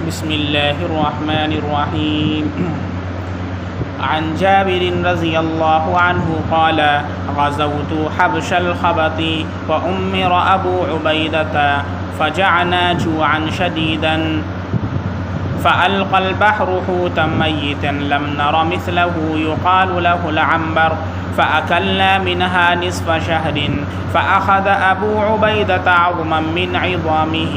بسم اللہ الرحمن الرحیم عن جابر رضی اللہ عنہ قال غزوت حبش الخبط وأمر أبو عبيدة فجعنا جوعا شديدا فألقى البحر حوتا ميتا لم نر مثله يقال له العنبر فأكلنا منها نصف شهر فأخذ أبو عبيدة عظما من عظامه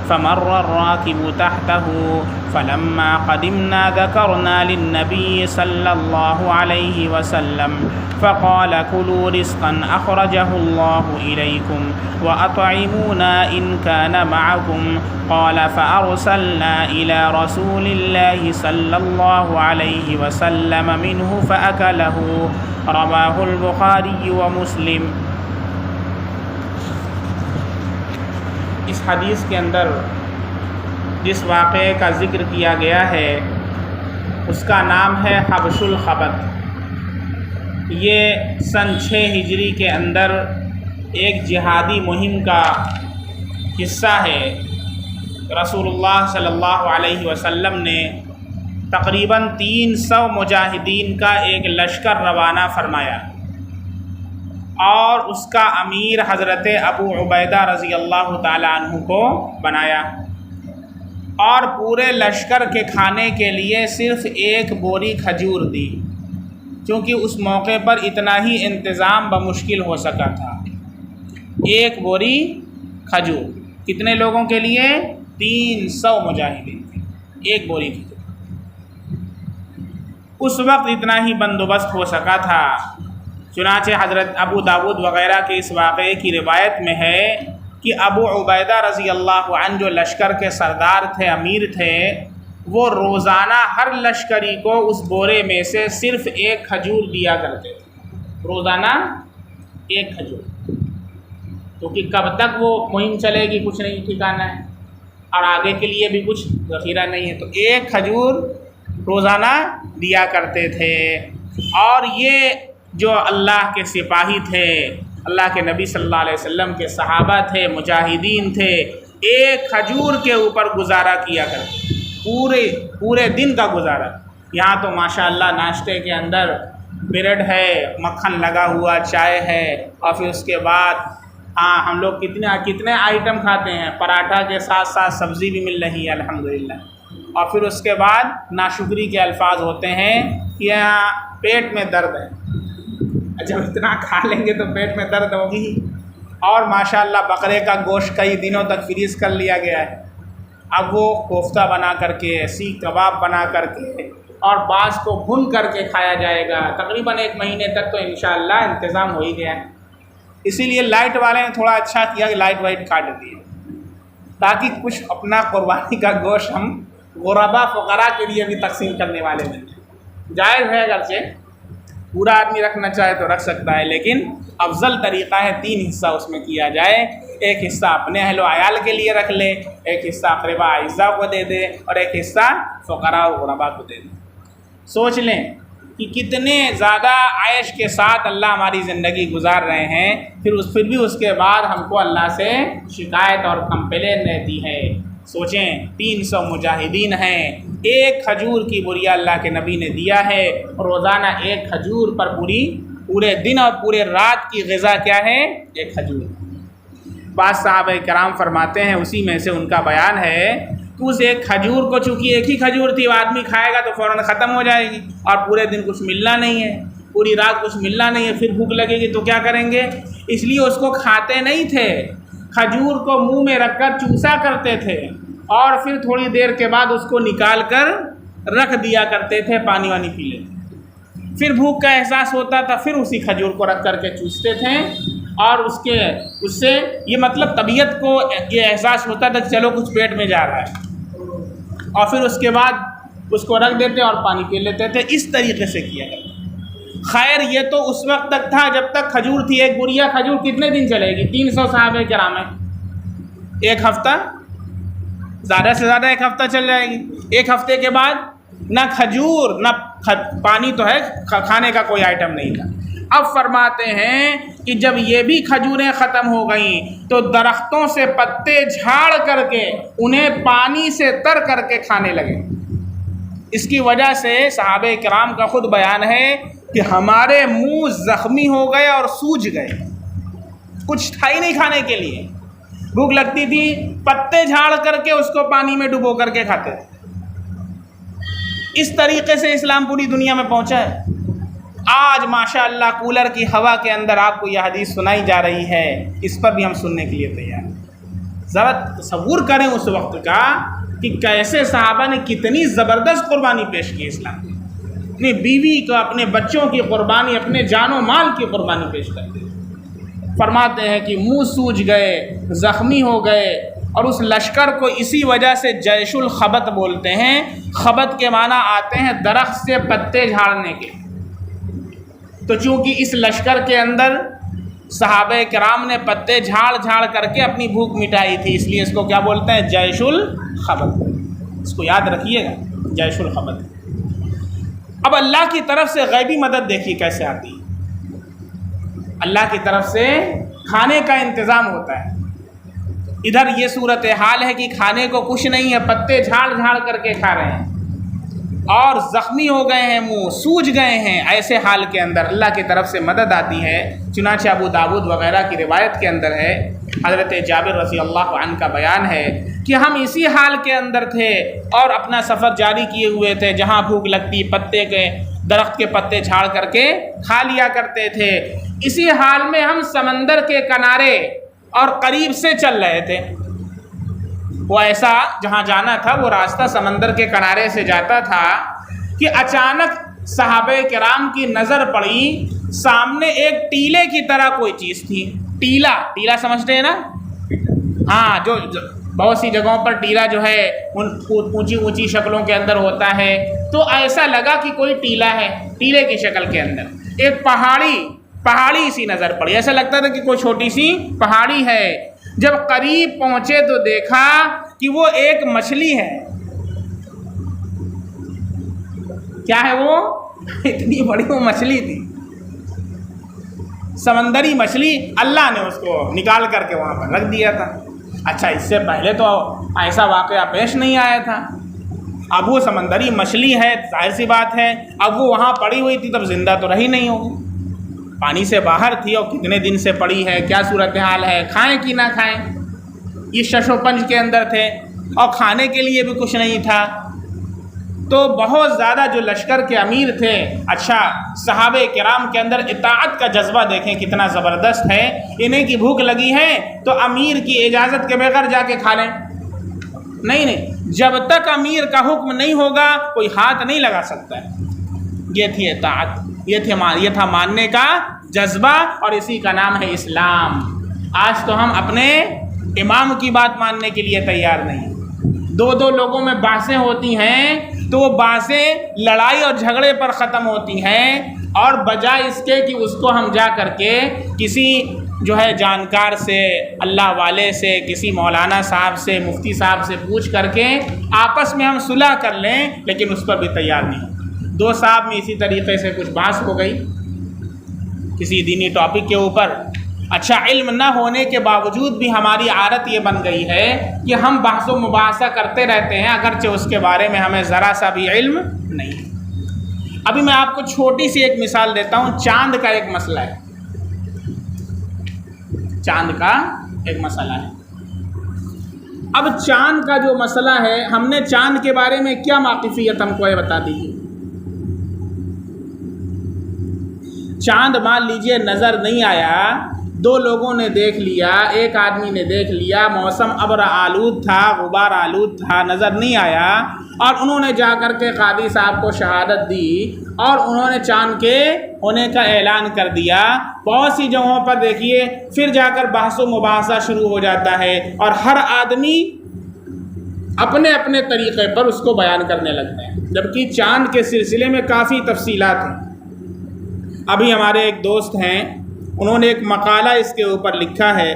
فمر الراكب تحته فلما قدمنا ذكرنا للنبي صلى الله عليه وسلم فقال كلوا رزقا أخرجه الله إليكم وأطعمونا إن كان معكم قال فأرسلنا إلى رسول الله صلى الله عليه وسلم منه فأكله رواه البخاری و مسلم۔ اس حدیث کے اندر جس واقعے کا ذکر کیا گیا ہے اس کا نام ہے حبش الخبط۔ یہ سن 6 ہجری کے اندر ایک جہادی مہم کا حصہ ہے۔ رسول اللہ صلی اللہ علیہ وسلم نے تقریباً 300 مجاہدین کا ایک لشکر روانہ فرمایا اور اس کا امیر حضرت ابو عبیدہ رضی اللہ تعالیٰ عنہ کو بنایا، اور پورے لشکر کے کھانے کے لیے صرف ایک بوری کھجور دی، کیونکہ اس موقع پر اتنا ہی انتظام بمشکل ہو سکا تھا۔ ایک بوری کھجور کتنے لوگوں کے لیے؟ 300 مجاہدین، ایک بوری کھجور۔ اس وقت اتنا ہی بندوبست ہو سکا تھا، چنانچہ حضرت ابو داود وغیرہ کے اس واقعے کی روایت میں ہے کہ ابو عبیدہ رضی اللہ عنہ جو لشکر کے سردار تھے، امیر تھے، وہ روزانہ ہر لشکری کو اس بورے میں سے صرف ایک کھجور دیا کرتے تھے، روزانہ ایک کھجور، کیونکہ کب تک وہ مہم چلے گی کچھ نہیں ٹھکانا ہے، اور آگے کے لیے بھی کچھ ذخیرہ نہیں ہے، تو ایک کھجور روزانہ دیا کرتے تھے۔ اور یہ جو اللہ کے سپاہی تھے، اللہ کے نبی صلی اللہ علیہ وسلم کے صحابہ تھے، مجاہدین تھے، ایک کھجور کے اوپر گزارا کیا کرتے، پورے دن کا گزارا۔ یہاں تو ماشاءاللہ ناشتے کے اندر بریڈ ہے، مکھن لگا ہوا، چائے ہے، اور پھر اس کے بعد ہم لوگ کتنے آئٹم کھاتے ہیں، پراٹھا کے ساتھ ساتھ سبزی بھی مل رہی ہے الحمدللہ، اور پھر اس کے بعد ناشکری کے الفاظ ہوتے ہیں کہ پیٹ میں درد ہے۔ جب اتنا کھا لیں گے تو پیٹ میں درد ہوگی، اور ماشاءاللہ بقرے کا گوشت کئی دنوں تک فریز کر لیا گیا ہے، اب وہ کوفتہ بنا کر کے، سیخ کباب بنا کر کے، اور بعض کو بھن کر کے کھایا جائے گا۔ تقریباً 1 مہینے تک تو انشاءاللہ انتظام ہو ہی گیا ہے۔ اسی لیے لائٹ والے نے تھوڑا اچھا کیا کہ لائٹ وائٹ کاٹ دیے، تاکہ کچھ اپنا قربانی کا گوشت ہم غربا فقراء کے لیے بھی تقسیم کرنے والے بن جائیں۔ جائز ہے، اگرچہ پورا آدمی رکھنا چاہے تو رکھ سکتا ہے، لیکن افضل طریقہ ہے 3 حصہ اس میں کیا جائے، ایک حصہ اپنے اہل و عیال کے لیے رکھ لے، ایک حصہ اقربا اعزاء کو دے دے، اور ایک حصہ فقراء و غربا کو دے دے۔ سوچ لیں کہ کتنے زیادہ عیش کے ساتھ اللہ ہماری زندگی گزار رہے ہیں، پھر بھی اس کے بعد ہم کو اللہ سے شکایت اور کمپلین رہتی ہے۔ سوچیں 300 مجاہدین ہیں، ایک کھجور کی بوریا اللہ کے نبی نے دیا ہے، روزانہ ایک کھجور پر پورے دن اور پورے رات کی غذا کیا ہے؟ ایک کھجور۔ بعض صحابہ کرام فرماتے ہیں، اسی میں سے ان کا بیان ہے کہ اس ایک کھجور کو، چونکہ ایک ہی کھجور تھی، وہ آدمی کھائے گا تو فوراً ختم ہو جائے گی، اور پورے دن کچھ ملنا نہیں ہے، پوری رات کچھ ملنا نہیں ہے، پھر بھوک لگے گی تو کیا کریں گے؟ اس لیے اس کو کھاتے نہیں تھے، کھجور کو منہ میں رکھ کر چوسا کرتے تھے، اور پھر تھوڑی دیر کے بعد اس کو نکال کر رکھ دیا کرتے تھے، پانی وانی پی لیتے، پھر بھوک کا احساس ہوتا تھا، پھر اسی کھجور کو رکھ کر کے چوستے تھے، اور اس سے یہ مطلب طبیعت کو یہ احساس ہوتا تھا کہ چلو کچھ پیٹ میں جا رہا ہے، اور پھر اس کے بعد اس کو رکھ دیتے اور پانی پی لیتے تھے۔ اس طریقے سے کیا کرتے۔ خیر یہ تو اس وقت تک تھا جب تک کھجور تھی۔ ایک بوریا کھجور کتنے دن چلے گی؟ 300 صحابہ کرام ہیں، ایک ہفتہ، زیادہ سے زیادہ 1 ہفتہ چل جائے گی۔ 1 ہفتے کے بعد نہ کھجور نہ پانی تو ہے، کھانے کا کوئی آئٹم نہیں تھا۔ اب فرماتے ہیں کہ جب یہ بھی کھجوریں ختم ہو گئیں تو درختوں سے پتے جھاڑ کر کے انہیں پانی سے تر کر کے کھانے لگے۔ اس کی وجہ سے صحابہ کرام کا خود بیان ہے کہ ہمارے منہ زخمی ہو گئے اور سوج گئے، کچھ تھا ہی نہیں کھانے کے لیے، بھوک لگتی تھی پتے جھاڑ کر کے اس کو پانی میں ڈبو کر کے کھاتے تھے۔ اس طریقے سے اسلام پوری دنیا میں پہنچا ہے۔ آج ماشاء اللہ کولر کی ہوا کے اندر آپ کو یہ حدیث سنائی جا رہی ہے، اس پر بھی ہم سننے کے لیے تیار ہیں۔ ذرا تصور کریں اس وقت کا کہ کیسے صحابہ نے کتنی زبردست قربانی پیش کی اسلام کی، اپنی بیوی کو، اپنے بچوں کی قربانی، اپنے جان و مال کی قربانی پیش کرتے ہیں۔ فرماتے ہیں کہ منہ سوج گئے، زخمی ہو گئے، اور اس لشکر کو اسی وجہ سے جیش الخبت بولتے ہیں۔ خبت کے معنی آتے ہیں درخت سے پتے جھاڑنے کے۔ تو چونکہ اس لشکر کے اندر صحابہ کرام نے پتے جھاڑ جھاڑ کر کے اپنی بھوک مٹائی تھی، اس لیے اس کو کیا بولتے ہیں؟ جیش الخبت۔ اس کو یاد رکھیے گا، جیش الخبت۔ اب اللہ کی طرف سے غیبی مدد دیکھیے کیسے آتی ہے۔ اللہ کی طرف سے کھانے کا انتظام ہوتا ہے۔ ادھر یہ صورتحال ہے کہ کھانے کو کچھ نہیں ہے، پتے جھاڑ جھاڑ کر کے کھا رہے ہیں اور زخمی ہو گئے ہیں، منہ سوج گئے ہیں۔ ایسے حال کے اندر اللہ کی طرف سے مدد آتی ہے۔ چنانچہ ابو داود وغیرہ کی روایت کے اندر ہے، حضرت جابر رضی اللہ عنہ کا بیان ہے کہ ہم اسی حال کے اندر تھے اور اپنا سفر جاری کیے ہوئے تھے، جہاں بھوک لگتی درخت کے پتے جھاڑ کر کے کھا لیا کرتے تھے۔ اسی حال میں ہم سمندر کے کنارے اور قریب سے چل رہے تھے۔ وہ ایسا جہاں جانا تھا وہ راستہ سمندر کے کنارے سے جاتا تھا کہ اچانک صحابہ کرام کی نظر پڑی، سامنے ایک ٹیلے کی طرح کوئی چیز تھی۔ ٹیلا سمجھتے ہیں نا؟ ہاں، جو بہت سی جگہوں پر ٹیلا جو ہے اونچی اونچی شکلوں کے اندر ہوتا ہے، تو ایسا لگا کہ کوئی ٹیلا ہے، ٹیلے کی شکل کے اندر ایک پہاڑی سی نظر پڑی۔ ایسا لگتا تھا کہ کوئی چھوٹی سی پہاڑی ہے۔ جب قریب پہنچے تو دیکھا کہ وہ ایک مچھلی ہے۔ کیا ہے وہ؟ اتنی بڑی وہ مچھلی تھی، سمندری مچھلی۔ اللہ نے اس کو نکال کر کے وہاں پر رکھ دیا تھا۔ اچھا، اس سے پہلے تو ایسا واقعہ پیش نہیں آیا تھا۔ اب وہ سمندری مچھلی ہے، ظاہر سی بات ہے، اب وہ وہاں پڑی ہوئی تھی، تب زندہ تو رہی نہیں ہوگی، پانی سے باہر تھی اور کتنے دن سے پڑی ہے، کیا صورتحال ہے، کھائیں کہ نہ کھائیں۔ یہ شش و پنج کے اندر تھے اور کھانے کے لیے بھی کچھ نہیں تھا۔ تو بہت زیادہ جو لشکر کے امیر تھے، اچھا صحابہ کرام کے اندر اطاعت کا جذبہ دیکھیں کتنا زبردست ہے۔ انہیں کی بھوک لگی ہے تو امیر کی اجازت کے بغیر جا کے کھا لیں؟ نہیں، جب تک امیر کا حکم نہیں ہوگا کوئی ہاتھ نہیں لگا سکتا ہے۔ یہ تھی اطاعت، یہ تھا ماننے کا جذبہ، اور اسی کا نام ہے اسلام۔ آج تو ہم اپنے امام کی بات ماننے کے لیے تیار نہیں۔ دو لوگوں میں بحثیں ہوتی ہیں تو وہ بحثیں لڑائی اور جھگڑے پر ختم ہوتی ہیں، اور بجائے اس کے کہ اس کو ہم جا کر کے کسی جو ہے جانکار سے، اللہ والے سے، کسی مولانا صاحب سے، مفتی صاحب سے پوچھ کر کے آپس میں ہم صلح کر لیں، لیکن اس پر بھی تیار نہیں۔ دو صاحب میں اسی طریقے سے کچھ بحث ہو گئی کسی دینی ٹاپک کے اوپر۔ اچھا، علم نہ ہونے کے باوجود بھی ہماری عادت یہ بن گئی ہے کہ ہم بحث و مباحثہ کرتے رہتے ہیں، اگرچہ اس کے بارے میں ہمیں ذرا سا بھی علم نہیں۔ ابھی میں آپ کو چھوٹی سی ایک مثال دیتا ہوں۔ چاند کا ایک مسئلہ ہے، چاند کا ایک مسئلہ ہے۔ اب چاند کا جو مسئلہ ہے، ہم نے چاند کے بارے میں کیا واقفیت ہم کو یہ بتا دیجیے۔ چاند مان لیجئے نظر نہیں آیا، دو لوگوں نے دیکھ لیا، ایک آدمی نے دیکھ لیا، موسم ابر آلود تھا، غبار آلود تھا، نظر نہیں آیا، اور انہوں نے جا کر کے قاضی صاحب کو شہادت دی اور انہوں نے چاند کے ہونے کا اعلان کر دیا۔ بہت سی جگہوں پر دیکھیے پھر جا کر بحث و مباحثہ شروع ہو جاتا ہے، اور ہر آدمی اپنے اپنے طریقے پر اس کو بیان کرنے لگتے ہیں، جبکہ چاند کے سلسلے میں کافی تفصیلات ہیں۔ ابھی ہمارے ایک دوست ہیں، انہوں نے ایک مقالہ اس کے اوپر لکھا ہے،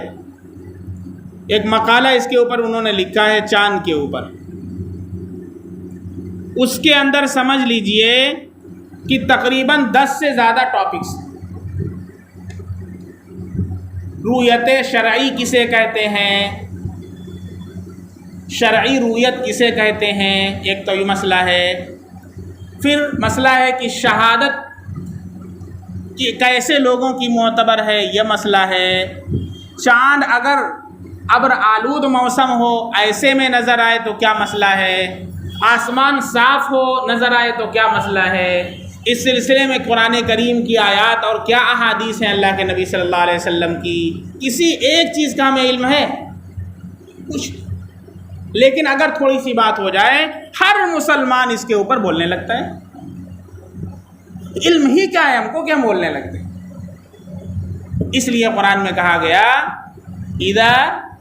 انہوں نے لکھا ہے چاند کے اوپر۔ اس کے اندر سمجھ لیجئے کہ تقریباً 10 سے زیادہ ٹاپکس، رویت شرعی کسے کہتے ہیں، شرعی رویت کسے کہتے ہیں، ایک تو یہ مسئلہ ہے۔ پھر مسئلہ ہے کہ شہادت کہ کیسے لوگوں کی معتبر ہے، یہ مسئلہ ہے۔ چاند اگر ابر آلود موسم ہو ایسے میں نظر آئے تو کیا مسئلہ ہے، آسمان صاف ہو نظر آئے تو کیا مسئلہ ہے۔ اس سلسلے میں قرآن کریم کی آیات اور کیا احادیث ہیں اللہ کے نبی صلی اللہ علیہ وسلم کی، کسی ایک چیز کا ہمیں علم ہے کچھ؟ لیکن اگر تھوڑی سی بات ہو جائے ہر مسلمان اس کے اوپر بولنے لگتا ہے۔ علم ہی کیا ہے، ہم کو کیا بولنے لگتے ہیں؟ اس لیے قرآن میں کہا گیا اذا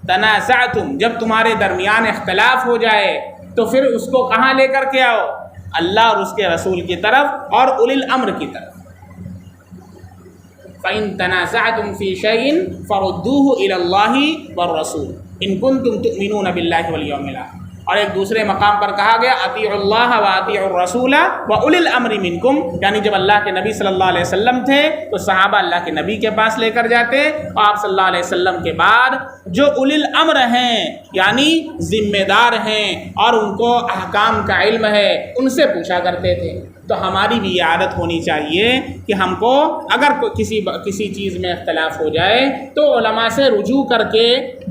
تنازعتم، جب تمہارے درمیان اختلاف ہو جائے تو پھر اس کو کہاں لے کر کے آؤ، اللہ اور اس کے رسول کی طرف اور اولی الامر کی طرف۔ فَإِن تَنَازَعْتُمْ فِي شَيْءٍ فَرُدُّوهُ إِلَى اللَّهِ وَالرَّسُولِ إِن كُنتُمْ تُؤْمِنُونَ بِاللَّهِ وَالْيَوْمِ الْآخِرِ۔ اور ایک دوسرے مقام پر کہا گیا اطیعوا اللہ واطیعوا الرسول واولی الامر منکم، یعنی جب اللہ کے نبی صلی اللہ علیہ وسلم تھے تو صحابہ اللہ کے نبی کے پاس لے کر جاتے، اور آپ صلی اللہ علیہ وسلم کے بعد جو اولی الامر ہیں یعنی ذمہ دار ہیں اور ان کو احکام کا علم ہے ان سے پوچھا کرتے تھے۔ تو ہماری بھی یہ عادت ہونی چاہیے کہ ہم کو اگر کسی چیز میں اختلاف ہو جائے تو علماء سے رجوع کر کے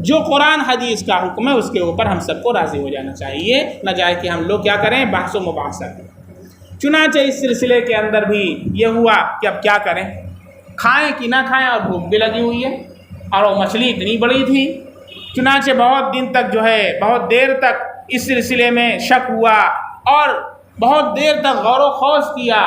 جو قرآن حدیث کا حکم ہے اس کے اوپر ہم سب کو راضی ہو جانا چاہیے، نہ جائے کہ ہم لوگ کیا کریں، بحث و مباحثہ کریں۔ چنانچہ اس سلسلے کے اندر بھی یہ ہوا کہ اب کیا کریں، کھائیں کہ نہ کھائیں، اور بھوک بھی لگی ہوئی ہے اور وہ مچھلی اتنی بڑی تھی۔ چنانچہ بہت دن تک جو ہے بہت دیر تک اس سلسلے میں شک ہوا اور بہت دیر تک غور و خوض کیا۔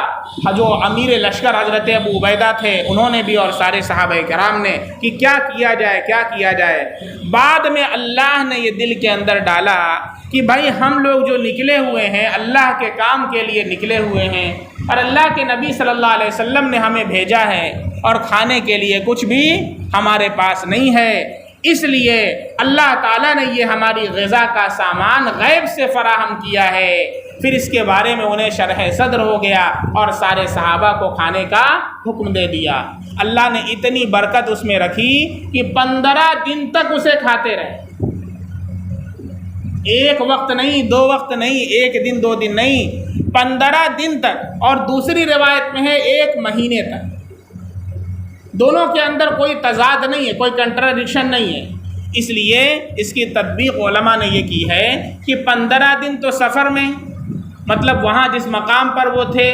جو امیر لشکر حضرت ابو عبیدہ تھے انہوں نے بھی اور سارے صحابہ کرام نے کہ کیا کیا جائے کیا کیا جائے۔ بعد میں اللہ نے یہ دل کے اندر ڈالا کہ بھائی ہم لوگ جو نکلے ہوئے ہیں اللہ کے کام کے لیے نکلے ہوئے ہیں اور اللہ کے نبی صلی اللہ علیہ وسلم نے ہمیں بھیجا ہے اور کھانے کے لیے کچھ بھی ہمارے پاس نہیں ہے، اس لیے اللہ تعالیٰ نے یہ ہماری غذا کا سامان غیب سے فراہم کیا ہے۔ پھر اس کے بارے میں انہیں شرح صدر ہو گیا اور سارے صحابہ کو کھانے کا حکم دے دیا۔ اللہ نے اتنی برکت اس میں رکھی کہ 15 دن تک اسے کھاتے رہے، ایک وقت نہیں، 2 وقت نہیں، 1 دن 2 دن نہیں، 15 دن تک، اور دوسری روایت میں ہے 1 مہینے تک۔ دونوں کے اندر کوئی تضاد نہیں ہے، کوئی کنٹراڈکشن نہیں ہے۔ اس لیے اس کی تطبیق علماء نے یہ کی ہے کہ 15 دن تو سفر میں، مطلب وہاں جس مقام پر وہ تھے،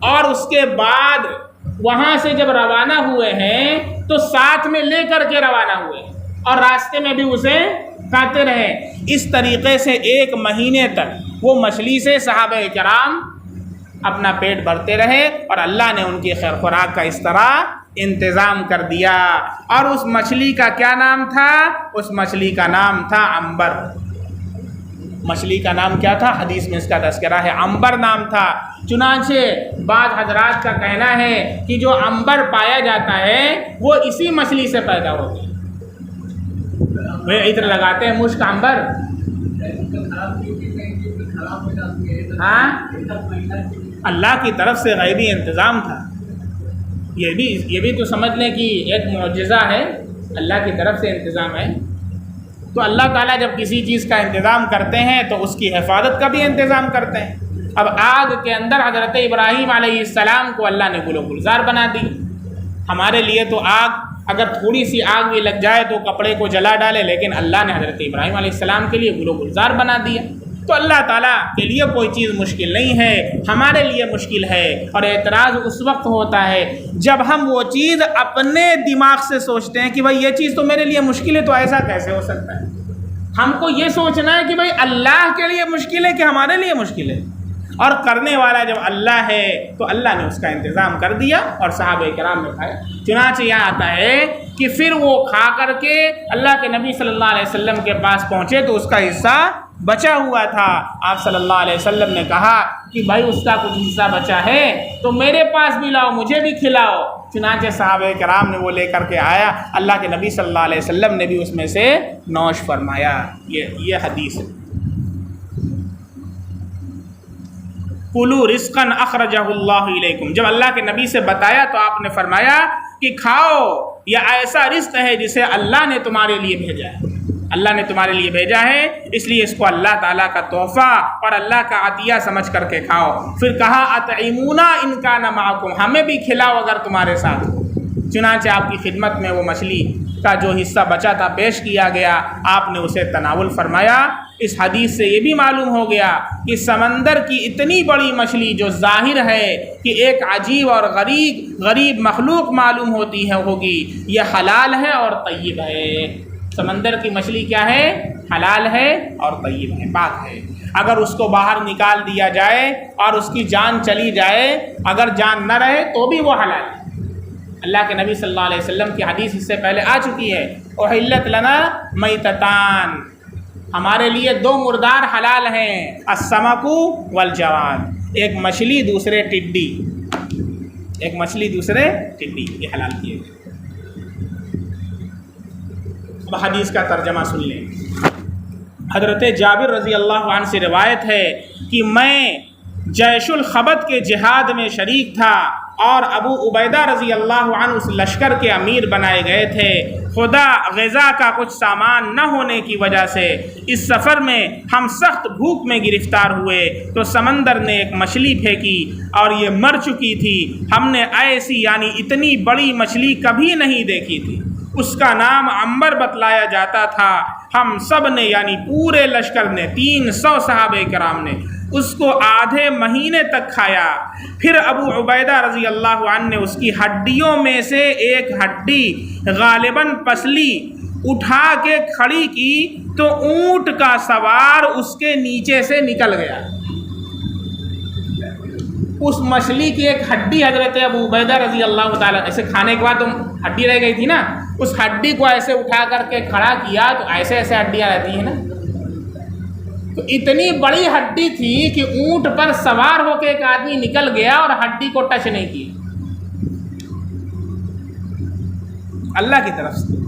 اور اس کے بعد وہاں سے جب روانہ ہوئے ہیں تو ساتھ میں لے کر کے روانہ ہوئے اور راستے میں بھی اسے کھاتے رہے۔ اس طریقے سے 1 مہینے تک وہ مچھلی سے صحابہ کرام اپنا پیٹ بھرتے رہے اور اللہ نے ان کی خیر خوراک کا اس طرح انتظام کر دیا۔ اور اس مچھلی کا کیا نام تھا؟ اس مچھلی کا نام تھا عنبر۔ مچھلی کا نام کیا تھا؟ حدیث میں اس کا تذکرہ ہے، عنبر نام تھا۔ چنانچہ بعض حضرات کا کہنا ہے کہ جو عنبر پایا جاتا ہے وہ اسی مچھلی سے پیدا ہوتا ہے۔ وہ عطر لگاتے ہیں مشک عنبر، ہاں اللہ کی طرف سے غیبی انتظام تھا۔ یہ بھی تو سمجھ لیں کہ ایک معجزہ ہے، اللہ کی طرف سے انتظام ہے۔ تو اللہ تعالیٰ جب کسی چیز کا انتظام کرتے ہیں تو اس کی حفاظت کا بھی انتظام کرتے ہیں۔ اب آگ کے اندر حضرت ابراہیم علیہ السلام کو اللہ نے گل و گلزار بنا دی۔ ہمارے لیے تو آگ اگر تھوڑی سی آگ بھی لگ جائے تو کپڑے کو جلا ڈالے، لیکن اللہ نے حضرت ابراہیم علیہ السلام کے لیے گل و گلزار بنا دیا۔ تو اللہ تعالیٰ کے لیے کوئی چیز مشکل نہیں ہے، ہمارے لیے مشکل ہے۔ اور اعتراض اس وقت ہوتا ہے جب ہم وہ چیز اپنے دماغ سے سوچتے ہیں کہ بھائی یہ چیز تو میرے لیے مشکل ہے، تو ایسا کیسے ہو سکتا ہے؟ ہم کو یہ سوچنا ہے کہ بھائی اللہ کے لیے مشکل ہے کہ ہمارے لیے مشکل ہے، اور کرنے والا جب اللہ ہے تو اللہ نے اس کا انتظام کر دیا اور صحابہ کرام نے کھایا۔ چنانچہ یہاں آتا ہے کہ پھر وہ کھا کر کے اللہ کے نبی صلی اللہ علیہ وسلم کے پاس پہنچے تو اس کا حصہ بچا ہوا تھا۔ آپ صلی اللہ علیہ وسلم نے کہا کہ بھائی اس کا کچھ حصہ بچا ہے تو میرے پاس بھی لاؤ، مجھے بھی کھلاؤ۔ چنانچہ صحابہ کرام نے وہ لے کر کے آیا، اللہ کے نبی صلی اللہ علیہ وسلم نے بھی اس میں سے نوش فرمایا۔ یہ حدیث ہے۔ کُلُوا رِزْقًا أَخْرَجَهُ اللَّهُ إِلَيْكُمْ، جب اللہ کے نبی سے بتایا تو آپ نے فرمایا کہ کھاؤ یہ ایسا رزق ہے جسے اللہ نے تمہارے لیے بھیجا ہے، اللہ نے تمہارے لیے بھیجا ہے، اس لیے اس کو اللہ تعالیٰ کا تحفہ اور اللہ کا عطیہ سمجھ کر کے کھاؤ۔ پھر کہا اطعمونا ان کان معکم، ہمیں بھی کھلاؤ اگر تمہارے ساتھ ہو۔ چنانچہ آپ کی خدمت میں وہ مچھلی کا جو حصہ بچا تھا پیش کیا گیا، آپ نے اسے تناول فرمایا۔ اس حدیث سے یہ بھی معلوم ہو گیا کہ سمندر کی اتنی بڑی مچھلی جو ظاہر ہے کہ ایک عجیب اور غریب مخلوق معلوم ہوتی ہے ہوگی، یہ حلال ہے اور طیب ہے۔ سمندر کی مچھلی کیا ہے؟ حلال ہے اور طیب ہے، پاک ہے۔ اگر اس کو باہر نکال دیا جائے اور اس کی جان چلی جائے، اگر جان نہ رہے تو بھی وہ حلال ہے۔ اللہ کے نبی صلی اللہ علیہ وسلم کی حدیث اس سے پہلے آ چکی ہے، احلت لنا میتتان، ہمارے لیے دو مردار حلال ہیں، السمک والجواد، ایک مچھلی دوسرے ٹڈی، ایک مچھلی دوسرے ٹڈی، یہ حلال کیے گئے۔ اب حدیث کا ترجمہ سن لیں۔ حضرت جابر رضی اللہ عنہ سے روایت ہے کہ میں جیش الخبت کے جہاد میں شریک تھا اور ابو عبیدہ رضی اللہ عنہ اس لشکر کے امیر بنائے گئے تھے۔ خدا غذا کا کچھ سامان نہ ہونے کی وجہ سے اس سفر میں ہم سخت بھوک میں گرفتار ہوئے تو سمندر نے ایک مچھلی پھینکی اور یہ مر چکی تھی۔ ہم نے ایسی یعنی اتنی بڑی مچھلی کبھی نہیں دیکھی تھی، اس کا نام عنبر بتلایا جاتا تھا۔ ہم سب نے یعنی پورے لشکر نے 300 صحابہ کرام نے اس کو آدھے مہینے تک کھایا۔ پھر ابو عبیدہ رضی اللہ عنہ نے اس کی ہڈیوں میں سے ایک ہڈی غالباً پسلی اٹھا کے کھڑی کی تو اونٹ کا سوار اس کے نیچے سے نکل گیا۔ اس مچھلی کی ایک ہڈی حضرت ابو عبیدہ رضی اللہ تعالیٰ، ایسے کھانے کے بعد تو ہڈی رہ گئی تھی نا، اس ہڈی کو ایسے اٹھا کر کے کھڑا کیا تو ایسے ایسے ہڈیاں رہتی ہیں نا، تو اتنی بڑی ہڈی تھی کہ اونٹ پر سوار ہو کے ایک آدمی نکل گیا اور ہڈی کو ٹچ نہیں کیا، اللہ کی طرف سے۔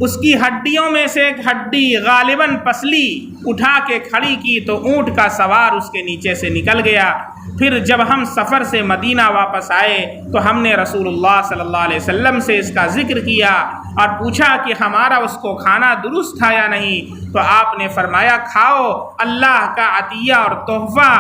اس کی ہڈیوں میں سے ایک ہڈی غالباً پسلی اٹھا کے کھڑی کی تو اونٹ کا سوار اس کے نیچے سے نکل گیا۔ پھر جب ہم سفر سے مدینہ واپس آئے تو ہم نے رسول اللہ صلی اللہ علیہ وسلم سے اس کا ذکر کیا اور پوچھا کہ ہمارا اس کو کھانا درست تھا یا نہیں، تو آپ نے فرمایا کھاؤ، اللہ کا عطیہ اور تحفہ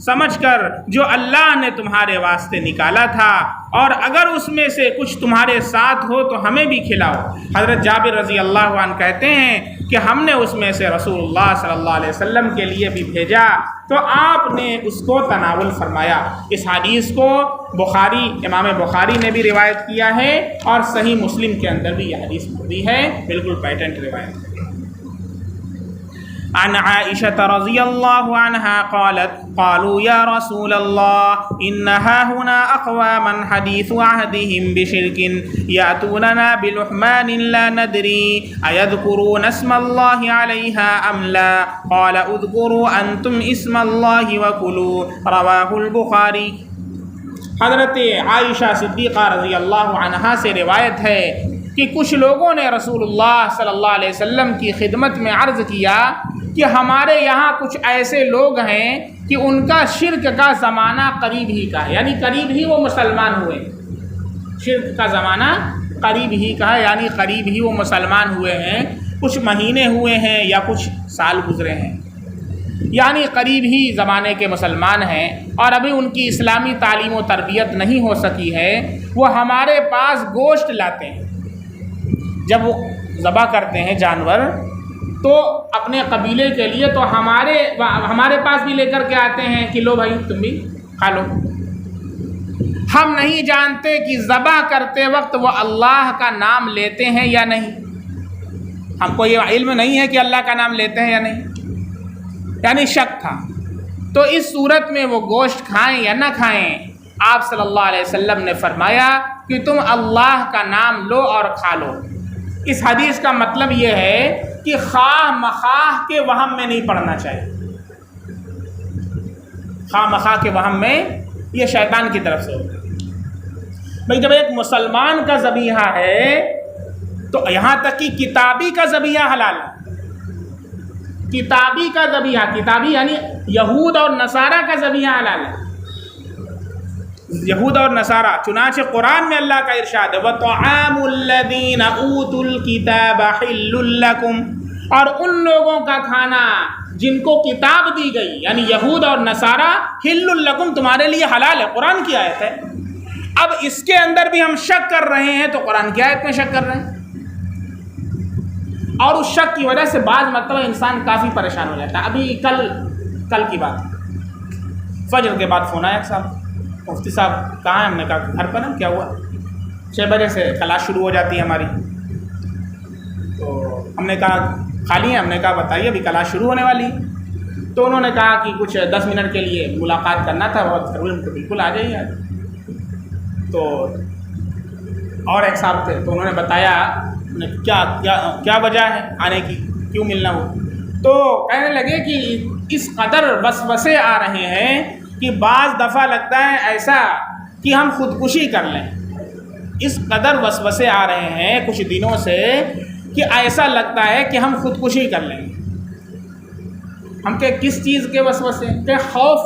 سمجھ کر جو اللہ نے تمہارے واسطے نکالا تھا، اور اگر اس میں سے کچھ تمہارے ساتھ ہو تو ہمیں بھی کھلاؤ۔ حضرت جابر رضی اللہ عنہ کہتے ہیں کہ ہم نے اس میں سے رسول اللہ صلی اللہ علیہ وسلم کے لیے بھی بھیجا تو آپ نے اس کو تناول فرمایا۔ اس حدیث کو امام بخاری نے بھی روایت کیا ہے اور صحیح مسلم کے اندر بھی یہ حدیث موجود ہے، بالکل پیٹنٹ روایت ہے۔ عن عائشة رضی اللہ عنہا قالت قالوا یا رسول اللہ انہا هنا اقواما حدیث عہدهم بشرک یأتوننا بلحمان لا ندری ایذکرون اسم اللہ علیہا ام لا قال اذکروا انتم اسم اللہ وکلوا رواہ البخاری۔ حضرت عائشہ صدیقہ رضی اللہ عنہا سے روایت ہے کہ کچھ لوگوں نے رسول اللہ صلی اللہ علیہ وسلم کی خدمت میں عرض کیا کہ ہمارے یہاں کچھ ایسے لوگ ہیں کہ ان کا شرک کا زمانہ قریب ہی کا ہے، یعنی قریب ہی وہ مسلمان ہوئے، شرک کا زمانہ قریب ہی کا ہے، یعنی قریب ہی وہ مسلمان ہوئے ہیں، کچھ مہینے ہوئے ہیں یا کچھ سال گزرے ہیں، یعنی قریب ہی زمانے کے مسلمان ہیں اور ابھی ان کی اسلامی تعلیم و تربیت نہیں ہو سکی ہے۔ وہ ہمارے پاس گوشت لاتے ہیں، جب وہ ذبح کرتے ہیں جانور تو اپنے قبیلے کے لیے تو ہمارے پاس بھی لے کر کے آتے ہیں کہ لو بھائی تم بھی کھا لو۔ ہم نہیں جانتے کہ ذبح کرتے وقت وہ اللہ کا نام لیتے ہیں یا نہیں، ہم کو یہ علم نہیں ہے کہ اللہ کا نام لیتے ہیں یا نہیں، یعنی شک تھا۔ تو اس صورت میں وہ گوشت کھائیں یا نہ کھائیں، آپ صلی اللہ علیہ وسلم نے فرمایا کہ تم اللہ کا نام لو اور کھا لو۔ اس حدیث کا مطلب یہ ہے کہ خواہ مخواہ کے وہم میں نہیں پڑنا چاہیے، خواہ مخواہ کے وہم میں یہ شیطان کی طرف سے ہوتا ہے۔ بھائی جب ایک مسلمان کا ذبیحہ ہے تو یہاں تک کہ کتابی کا ذبیحہ حلال ہے، کتابی کا ذبیحہ، کتابی یعنی یہود اور نصارہ کا ذبیحہ حلال ہے، یہود اور نصارہ. چنانچہ قرآن میں اللہ کا ارشاد ہے وَطَعَامُ الَّذِينَ أُوتُوا الْكِتَابَ حِلٌّ لَّكُمْ، اور ان لوگوں کا کھانا جن کو کتاب دی گئی یعنی یہود اور نصارہ حِلٌّ لَّكُمْ تمہارے لیے حلال ہے. قرآن کی آیت ہے. اب اس کے اندر بھی ہم شک کر رہے ہیں تو قرآن کی آیت میں شک کر رہے ہیں، اور اس شک کی وجہ سے بعض مرتبہ انسان کافی پریشان ہو جاتا ہے. ابھی کل کی بات، فجر کے بعد فون آیا صاحب مفتی صاحب کہاں ہیں؟ ہم نے کہا گھر پر ہیں. کیا ہوا؟ 6 بجے سے کلاس شروع ہو جاتی ہے ہماری. تو ہم نے کہا خالی ہیں؟ ہم نے کہا بتائیے ابھی کلاس شروع ہونے والی. تو انہوں نے کہا کہ کچھ 10 منٹ کے لیے ملاقات کرنا تھا، بہت ضروری. تو بالکل آ جائیے. تو اور ایک صاحب تھے تو انہوں نے بتایا کیا وجہ ہے آنے کی، کیوں ملنا ہو. تو کہنے لگے کہ اس قدر وسوسے آ رہے ہیں کہ بعض دفعہ لگتا ہے ایسا کہ ہم خودکشی کر لیں. اس قدر وسوسے آ رہے ہیں کچھ دنوں سے کہ ایسا لگتا ہے کہ ہم خودکشی کر لیں. ہم کہ کس چیز کے وسوسے؟ کہ خوف.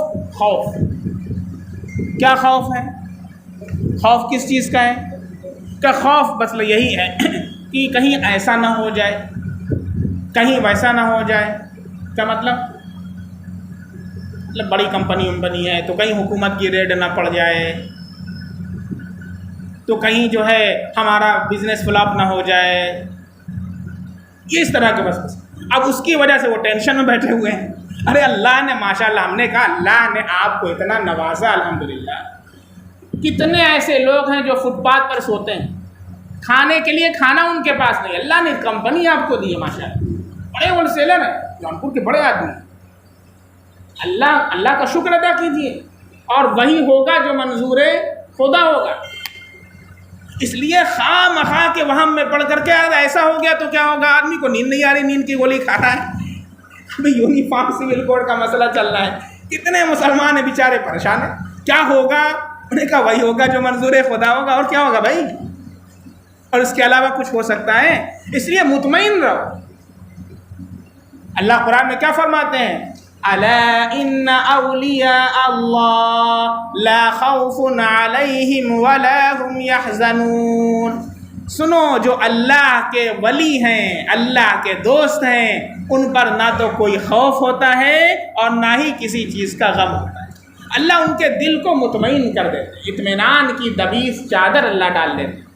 کیا خوف ہے؟ خوف کس چیز کا ہے؟ کہ خوف بس یہی ہے کہ کہیں ایسا نہ ہو جائے، کہیں ویسا نہ ہو جائے. کیا مطلب بڑی کمپنی ہے تو کہیں حکومت کی ریڈ نہ پڑ جائے، تو کہیں جو ہے ہمارا بزنس فلاپ نہ ہو جائے. یہ اس طرح کے بس. اب اس کی وجہ سے وہ ٹینشن میں بیٹھے ہوئے ہیں. ارے اللہ نے ماشاءاللہ، ہم نے کہا اللہ نے آپ کو اتنا نوازا الحمدللہ. کتنے ایسے لوگ ہیں جو فٹ پاتھ پر سوتے ہیں، کھانے کے لیے کھانا ان کے پاس نہیں. اللہ نے کمپنی آپ کو دی ہے ماشاءاللہ، بڑے ہول سیلر ہیں جونپور کے بڑے آدمی. اللہ کا شکر ادا کیجیے، اور وہی ہوگا جو منظور خدا ہوگا. اس لیے خواہ مخواہ کے وہم میں پڑھ کر کے ایسا ہو گیا تو کیا ہوگا. آدمی کو نیند نہیں آ رہی، نیند کی گولی کھا رہا ہے. ابھی یونیفارم سول کوڈ کا مسئلہ چل رہا ہے، کتنے مسلمان ہیں بیچارے پریشان ہیں. کیا ہوگا؟ انہوں نے کہا وہی ہوگا جو منظور خدا ہوگا. اور کیا ہوگا بھائی؟ اور اس کے علاوہ کچھ ہو سکتا ہے؟ اس لیے مطمئن رہو. اللہ قرآن میں کیا فرماتے ہیں؟ الا ان اولیاء اللہ لا خوف علیہم ولا هم يحزنون. سنو جو اللہ کے ولی ہیں، اللہ کے دوست ہیں، ان پر نہ تو کوئی خوف ہوتا ہے اور نہ ہی کسی چیز کا غم ہوتا ہے. اللہ ان کے دل کو مطمئن کر دیتے ہیں. اطمینان کی دبیس چادر اللہ ڈال دیتے ہیں،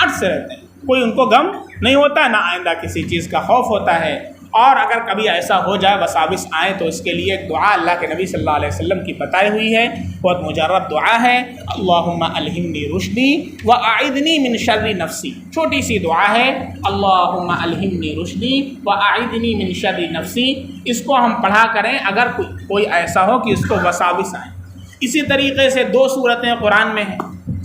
آج سے رہتے ہیں. کوئی ان کو غم نہیں ہوتا، نہ آئندہ کسی چیز کا خوف ہوتا ہے. اور اگر کبھی ایسا ہو جائے وساوس آئیں تو اس کے لیے ایک دعا اللہ کے نبی صلی اللہ علیہ وسلم کی بتائی ہوئی ہے، بہت مجرب دعا ہے. اللہم الہمنی رشدی واعذنی من شر نفسی. چھوٹی سی دعا ہے، اللہم الہمنی رشدی واعذنی من شر نفسی. اس کو ہم پڑھا کریں اگر کوئی ایسا ہو کہ اس کو وساوس آئیں. اسی طریقے سے 2 صورتیں قرآن میں ہیں،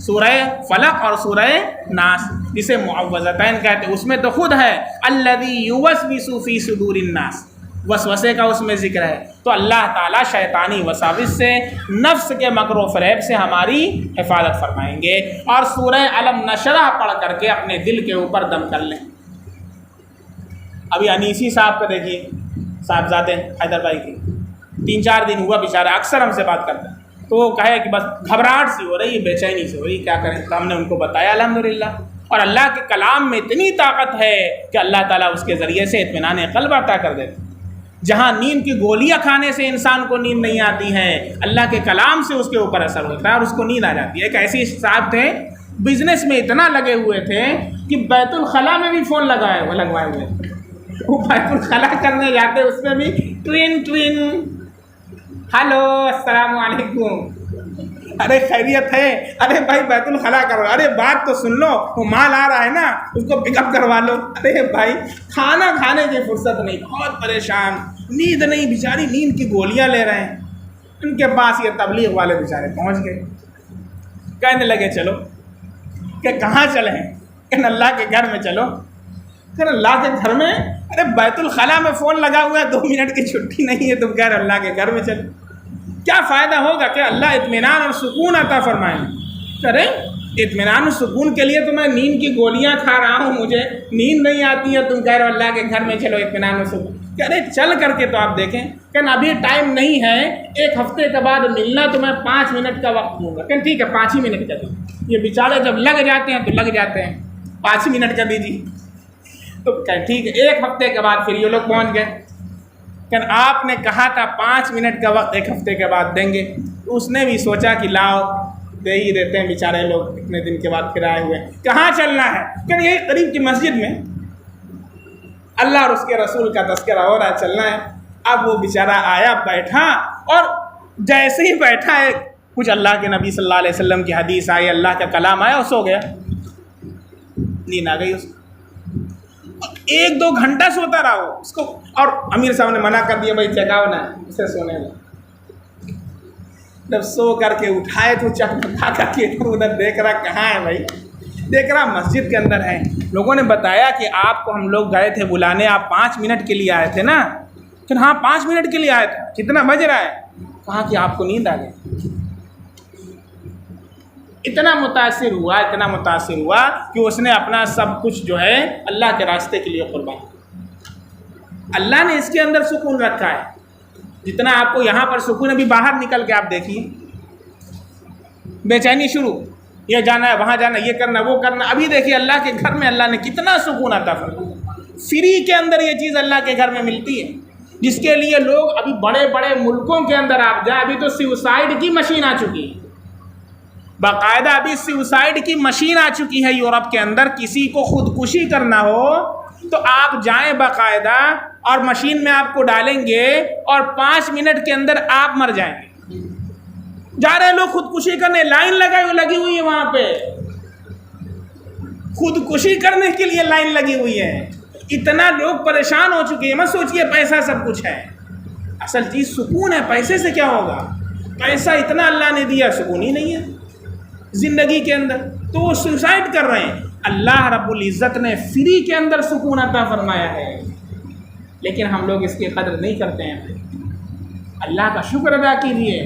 سورہ فلق اور سورہ ناس، جسے معوذتین کہتے ہیں. اس میں تو خود ہے الذی یوسوس فی صدور الناس، وسوسے کا اس میں ذکر ہے. تو اللہ تعالیٰ شیطانی وساوس سے، نفس کے مکر و فریب سے ہماری حفاظت فرمائیں گے. اور سورہ الم نشرح پڑھ کر کے اپنے دل کے اوپر دم کر لیں. ابھی انیسی صاحب کو دیکھیے، صاحبزادے حیدر بھائی کی 3-4 دن ہوا بیچارہ، اکثر ہم سے بات کرتا ہے. تو وہ کہے کہ بس گھبراہٹ سی ہو رہی ہے، بے چینی سے ہو رہی ہے، کیا کریں. تو ہم نے ان کو بتایا الحمدللہ. اور اللہ کے کلام میں اتنی طاقت ہے کہ اللہ تعالیٰ اس کے ذریعے سے اطمینان قلب عطا کر دیتے. جہاں نیند کی گولیاں کھانے سے انسان کو نیند نہیں آتی ہے، اللہ کے کلام سے اس کے اوپر اثر ہوتا ہے اور اس کو نیند آ جاتی ہے. ایک ایسی صاحب تھے بزنس میں اتنا لگے ہوئے تھے کہ بیت الخلاء میں بھی فون لگوائے ہوئے. وہ بیت الخلاء کرنے جاتے، اس میں بھی ٹوین ہلو السلام علیکم، ارے خیریت ہے، ارے بھائی بیت الخلاء کرو، ارے بات تو سن لو، وہ مال آ رہا ہے نا اس کو پک اپ کروا لو. ارے بھائی کھانا کھانے کی فرصت نہیں، بہت پریشان، نیند نہیں، بیچاری نیند کی گولیاں لے رہے ہیں. ان کے پاس یہ تبلیغ والے بیچارے پہنچ گئے، کہنے لگے چلو. کہ کہاں چلیں؟ کہ اللہ کے گھر میں چلو. کہ اللہ کے گھر میں؟ ارے بیت الخلاء میں فون لگا ہوا ہے، 2 منٹ کی چھٹی نہیں ہے، تم کہہ رہے اللہ کے گھر میں چلو. کیا فائدہ ہوگا کہ اللہ اطمینان اور سکون عطا فرمائیں. کریں اطمینان و سکون کے لیے تو میں نیند کی گولیاں کھا رہا ہوں، مجھے نیند نہیں آتی ہے، تم کہہ رہے ہو اللہ کے گھر میں چلو اطمینان و سکون۔ کہہ رہے چل کر کے تو آپ دیکھیں کہ ابھی ٹائم نہیں ہے، 1 ہفتے کے بعد ملنا تو میں 5 منٹ کا وقت دوں گا۔ کہ ٹھیک ہے 5 ہی منٹ کا دوں۔ یہ بیچارے جب لگ جاتے ہیں تو لگ جاتے ہیں، 5 ہی منٹ کا دیجیے تو کہ ٹھیک ہے 1 ہفتے کے بعد پھر یہ لوگ پہنچ گئے کہ آپ نے کہا تھا 5 منٹ کا وقت 1 ہفتے کے بعد دیں گے۔ اس نے بھی سوچا کہ لاؤ دے ہی دیتے ہیں، بیچارے لوگ اتنے دن کے بعد پھر آئے ہوئے ہیں، کہاں چلنا ہے؟ کہ یہی قریب کی مسجد میں اللہ اور اس کے رسول کا تذکرہ ہو رہا ہے، چلنا ہے۔ اب وہ بیچارہ آیا بیٹھا، اور جیسے ہی بیٹھا ہے کچھ اللہ کے نبی صلی اللہ علیہ وسلم کی حدیث آئی، اللہ کا کلام آیا، سو گیا، نیند آ گئی اس کو۔ 1-2 گھنٹہ سوتا رہا وہ اس کو، اور امیر صاحب نے منع کر دیا بھائی جگاؤ نہ اسے سونے میں۔ جب سو کر کے اٹھائے تو چکمکا کر کے ادھر دیکھ رہا، کہاں ہے بھائی؟ دیکھ رہا مسجد کے اندر ہے۔ لوگوں نے بتایا کہ آپ کو ہم لوگ گئے تھے بلانے، آپ 5 منٹ کے لیے آئے تھے نا؟ کہ ہاں 5 منٹ کے لیے آئے تھے۔ کتنا بج رہا ہے؟ کہا کہ آپ کو نیند آ گئی۔ اتنا متاثر ہوا کہ اس نے اپنا سب کچھ جو ہے اللہ کے راستے کے لیے قربان۔ اللہ نے اس کے اندر سکون رکھا ہے، جتنا آپ کو یہاں پر سکون، ابھی باہر نکل کے آپ دیکھیے بے چینی شروع، یہ جانا ہے وہاں جانا، یہ کرنا وہ کرنا۔ ابھی دیکھیے اللہ کے گھر میں اللہ نے کتنا سکون عطا فرمایا۔ فری کے اندر یہ چیز اللہ کے گھر میں ملتی ہے، جس کے لیے لوگ ابھی بڑے بڑے ملکوں کے اندر آپ جائیں، ابھی تو سیوسائڈ کی مشین آ چکی ہے، باقاعدہ ابھی سیوسائڈ کی مشین آ چکی ہے یورپ کے اندر۔ کسی کو خودکشی کرنا ہو تو آپ جائیں باقاعدہ، اور مشین میں آپ کو ڈالیں گے، اور 5 منٹ کے اندر آپ مر جائیں گے۔ جا رہے ہیں لوگ خودکشی کرنے، لائن لگی ہوئی ہے وہاں پہ، خودکشی کرنے کے لیے لائن لگی ہوئی ہے۔ اتنا لوگ پریشان ہو چکے ہیں، مت سوچئے پیسہ سب کچھ ہے، اصل چیز سکون ہے۔ پیسے سے کیا ہوگا؟ پیسہ اتنا اللہ نے دیا، سکون ہی نہیں ہے زندگی کے اندر، تو وہ سوسائڈ کر رہے ہیں۔ اللہ رب العزت نے فری کے اندر سکون عطا فرمایا ہے، لیکن ہم لوگ اس کی قدر نہیں کرتے ہیں۔ اللہ کا شکر ادا کیجیے۔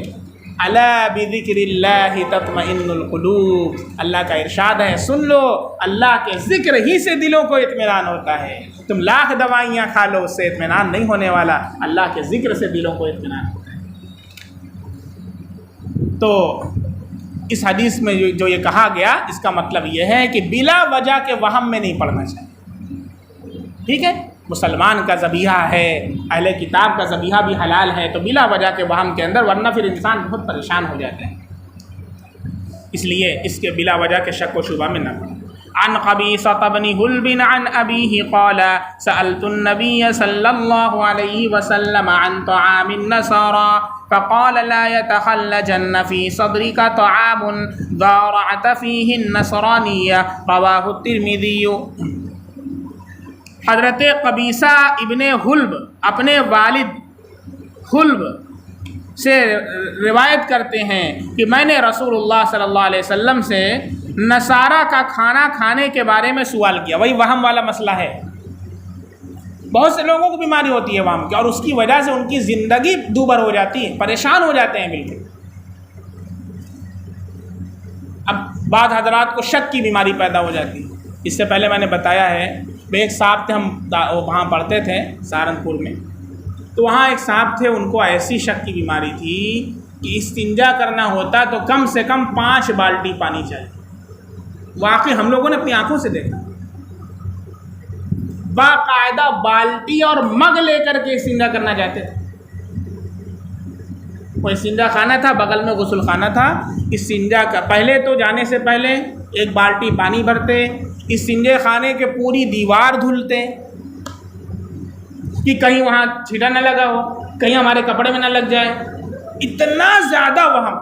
الا بذکر اللہ تطمئن القلوب، اللہ کا ارشاد ہے، سن لو اللہ کے ذکر ہی سے دلوں کو اطمینان ہوتا ہے۔ تم لاکھ دوائیاں کھا لو، اس سے اطمینان نہیں ہونے والا، اللہ کے ذکر سے دلوں کو اطمینان ہوتا ہے۔ تو اس حدیث میں جو یہ کہا گیا، اس کا مطلب یہ ہے کہ بلا وجہ کے وہم میں نہیں پڑنا چاہیے، ٹھیک ہے؟ مسلمان کا ذبیحہ ہے، اہل کتاب کا ذبیحہ بھی حلال ہے، تو بلا وجہ کے وہم کے اندر، ورنہ پھر انسان بہت پریشان ہو جاتا ہے۔ اس لیے اس کے بلا وجہ کے شک و شبہ میں نہ پڑے۔ عن قبیصة بن حلب عن أبيه قال سألت النبي صلى الله عليه وسلم عن طعام النصارى فقال لا يتخلجن في صدرك طعام ضارعت فيه النصرانية رواه الترمذي۔ حضرت قبیصہ ابن حلب اپنے والد حلب سے روایت کرتے ہیں کہ میں نے رسول اللہ صلی اللہ علیہ وسلم سے نصارہ کا کھانا کھانے کے بارے میں سوال کیا۔ وہی وہم والا مسئلہ ہے، بہت سے لوگوں کو بیماری ہوتی ہے وہم کی، اور اس کی وجہ سے ان کی زندگی دوبر ہو جاتی ہے، پریشان ہو جاتے ہیں بالکل۔ اب بعض حضرات کو شک کی بیماری پیدا ہو جاتی ہے۔ اس سے پہلے میں نے بتایا ہے، ایک صاحب تھے، ہم وہاں پڑھتے تھے سہارنپور میں، تو وہاں ایک صاحب تھے، ان کو ایسی شک کی بیماری تھی کہ استنجا کرنا ہوتا تو کم سے کم 5 بالٹی پانی چاہیے۔ واقعی ہم لوگوں نے اپنی آنکھوں سے دیکھا، باقاعدہ بالٹی اور مگ لے کر کے استنجا کرنا چاہتے تھے۔ کوئی استنجا خانہ تھا، بغل میں غسل خانہ تھا، استنجا کا پہلے تو جانے سے پہلے 1 بالٹی پانی بھرتے، استنجے خانے کے پوری دیوار دھلتے کہ کہیں وہاں چھٹا نہ لگا ہو، کہیں ہمارے کپڑے میں نہ لگ جائے۔ اتنا زیادہ وہم،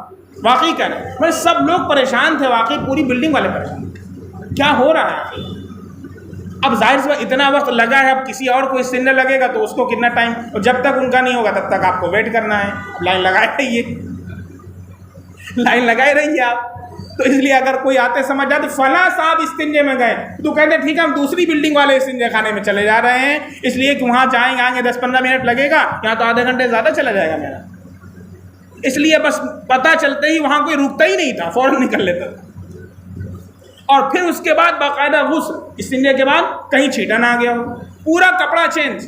واقعی کہہ رہے ہیں، سب لوگ پریشان تھے، واقعی پوری بلڈنگ والے پریشان تھے، کیا ہو رہا ہے؟ اب ظاہر سے اتنا وقت لگا ہے، اب کسی اور کو استنجا لگے گا تو اس کو کتنا ٹائم، اور جب تک ان کا نہیں ہوگا تب تک آپ کو ویٹ کرنا ہے، لائن لگائے رہیے، لائن لگائے رہیے آپ۔ تو اس لیے اگر کوئی آتے سمجھ جائے تو فلاں صاحب استنجے میں گئے تو کہتے ٹھیک ہے ہم دوسری بلڈنگ والے استنجے خانے میں چلے جا رہے ہیں، اس لیے کہ وہاں آئیں گے 10-15 منٹ لگے گا، یہاں تو آدھے گھنٹے زیادہ چلا جائے گا میرا، اس لیے بس پتہ چلتے ہی وہاں کوئی رکتا ہی نہیں تھا، فوراً نکل لیتا تھا۔ اور پھر اس کے بعد باقاعدہ غسل، استنجے کے بعد کہیں چھینٹا نہ آ گیا ہو، پورا کپڑا چینج.